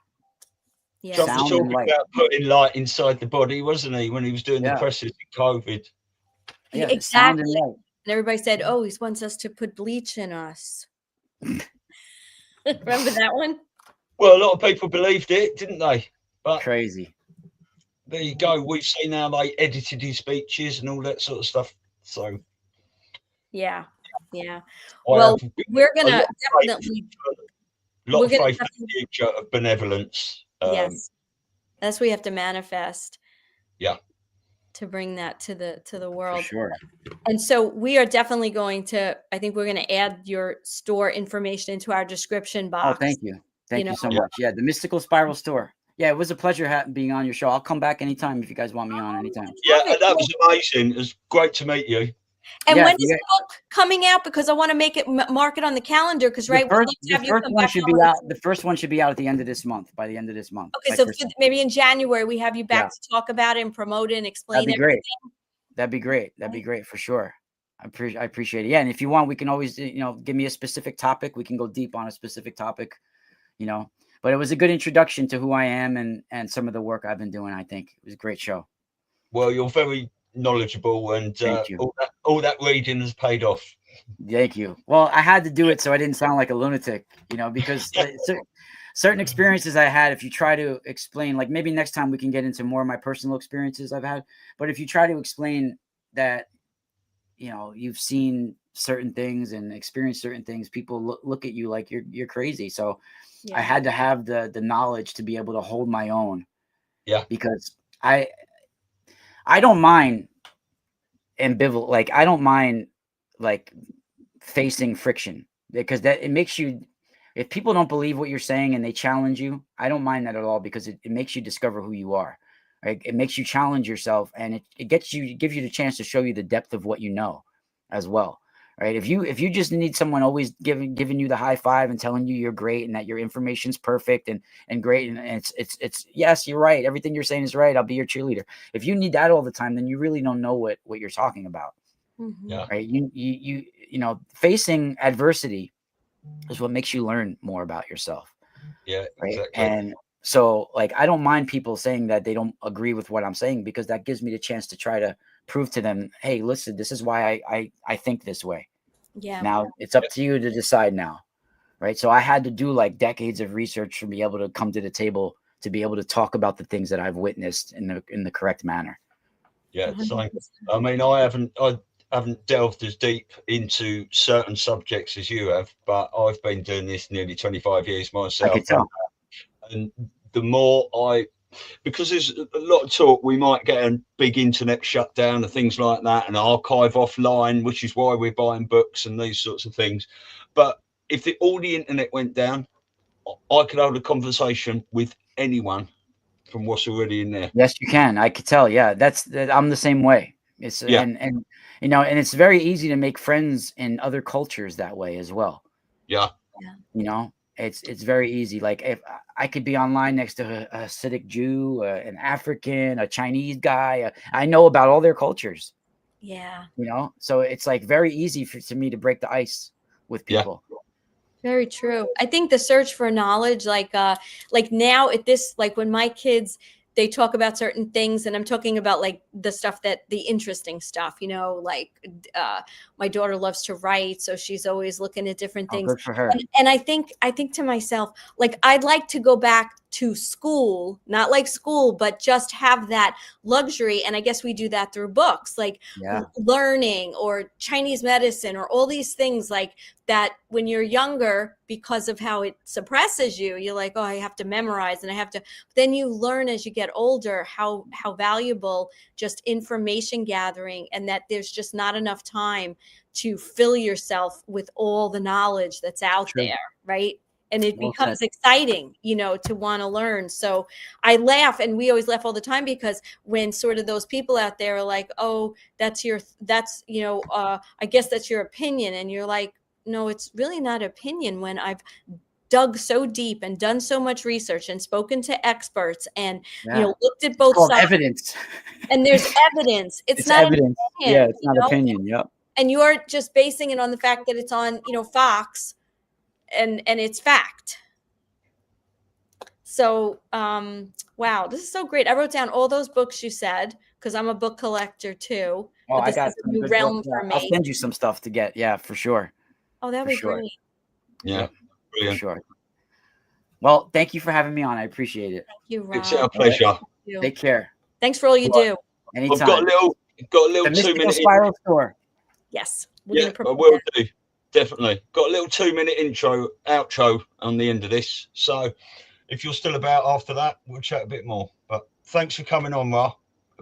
Trump was talking about putting light inside the body, wasn't he, when he was doing the presses in COVID? Yeah, exactly. And everybody said, "Oh, he wants us to put bleach in us." Remember that one? Well, a lot of people believed it, didn't they? But crazy. There you go. We've seen how they edited his speeches and all that sort of stuff. So yeah. Well, we're gonna definitely a lot of faith in the future of benevolence. Yes, that's what we have to manifest. Yeah, to bring that to the world. For sure. And so we are definitely going to. I think we're going to add your store information into our description box. Oh, thank you. Thank you so much. Yeah, the Mystical Spiral store. Yeah, it was a pleasure being on your show. I'll come back anytime if you guys want me on anytime. Yeah, that was amazing. It was great to meet you. And when is the book coming out? Because I want to make it mark it on the calendar. Because the first one should be out at the end of this month. By the end of this month. Okay, so maybe in January we have you back to talk about it and promote it and explain everything. That'd be great. That'd be great for sure. I appreciate it. Yeah, and if you want, we can always give me a specific topic. We can go deep on a specific topic. But it was a good introduction to who I am and some of the work I've been doing. I think it was a great show. Well, you're very knowledgeable, and all that reading has paid off. Thank you. Well, I had to do it so I didn't sound like a lunatic, because certain experiences I had, if you try to explain, like maybe next time we can get into more of my personal experiences I've had, but if you try to explain that, you've seen certain things and experienced certain things, people look at you like you're crazy. So I had to have the knowledge to be able to hold my own. Yeah. Because I don't mind ambivalent. Like, I don't mind facing friction, because it makes you, if people don't believe what you're saying and they challenge you, I don't mind that at all, because it makes you discover who you are. Right? It makes you challenge yourself, and it gives you the chance to show you the depth of what you know as well. Right. If you just need someone always giving you the high five and telling you you're great and that your information's perfect and great, and it's yes, you're right, everything you're saying is right, I'll be your cheerleader. If you need that all the time, then you really don't know what you're talking about. Mm-hmm. Yeah. Right. You facing adversity is what makes you learn more about yourself. Yeah. Right. Exactly. And so, I don't mind people saying that they don't agree with what I'm saying, because that gives me the chance to try to prove to them, hey, listen, this is why I think this way. Yeah. Now it's up to you to decide now. Right. So I had to do decades of research to be able to come to the table, to be able to talk about the things that I've witnessed in the correct manner. Yeah. I mean, I haven't delved as deep into certain subjects as you have, but I've been doing this nearly 25 years myself. I can tell. And the more because there's a lot of talk, we might get a big internet shutdown and things like that, and archive offline, which is why we're buying books and these sorts of things. But if all the internet went down, I could hold a conversation with anyone from what's already in there. Yes, you can. I could tell. Yeah, I'm the same way. It's and it's very easy to make friends in other cultures that way as well. Yeah. You know, it's very easy. Like if I could be online next to a Hasidic Jew, an African, a Chinese guy, I know about all their cultures. Yeah. You know, so it's like very easy to me to break the ice with people. Very true. I think the search for knowledge, like now at this, like when my kids, they talk about certain things, and I'm talking about like the stuff the interesting stuff, you know, like my daughter loves to write, so she's always looking at different things. Good for her. And I think to myself, like, I'd like to go back to school, not like school, but just have that luxury. And I guess we do that through books, like learning or Chinese medicine or all these things like that. When you're younger, because of how it suppresses you, you're like, oh, I have to memorize and I have to. Then you learn as you get older how valuable just information gathering, and that there's just not enough time to fill yourself with all the knowledge that's out there, right? And it becomes exciting, you know, to want to learn. So I laugh, and we always laugh all the time, because when sort of those people out there are like, oh, that's you know, I guess that's your opinion. And you're like, no, it's really not opinion, when I've dug so deep and done so much research and spoken to experts and, you know, looked at both sides. Evidence. And there's evidence. It's not evidence. Opinion, it's not opinion. Yep. And you're just basing it on the fact that it's on, you know, Fox. And it's fact. So, wow, this is so great. I wrote down all those books you said, because I'm a book collector too. Oh, but this I got is a new realm for me. I'll send you some stuff to get. Yeah, for sure. Oh, that'd be great. Yeah, for sure. Well, thank you for having me on. I appreciate it. Thank you, Rob. It's our pleasure. Take care. Thanks for all you do. Anytime. I've got a little the 2-minute Spiral store. Yes. I will do. Definitely. Got a little 2-minute outro on the end of this. So if you're still about after that, we'll chat a bit more. But thanks for coming on, Ra.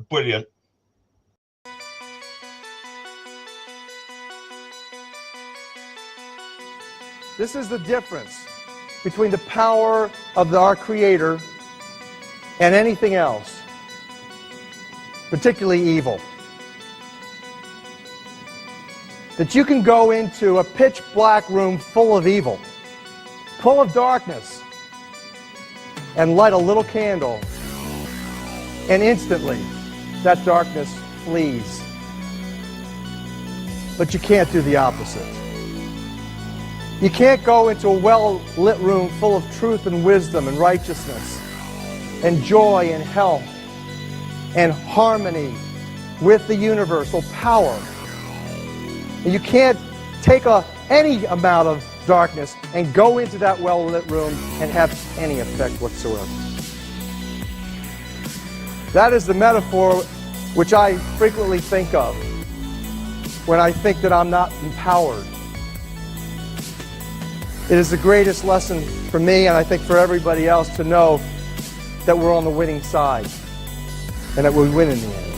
Brilliant. This is the difference between the power of our Creator and anything else, particularly evil. That you can go into a pitch black room full of evil, full of darkness, and light a little candle, and instantly that darkness flees. But you can't do the opposite. You can't go into a well-lit room full of truth and wisdom and righteousness and joy and health and harmony with the universal power. And you can't take any amount of darkness and go into that well-lit room and have any effect whatsoever. That is the metaphor which I frequently think of when I think that I'm not empowered. It is the greatest lesson for me, and I think for everybody else, to know that we're on the winning side and that we win in the end.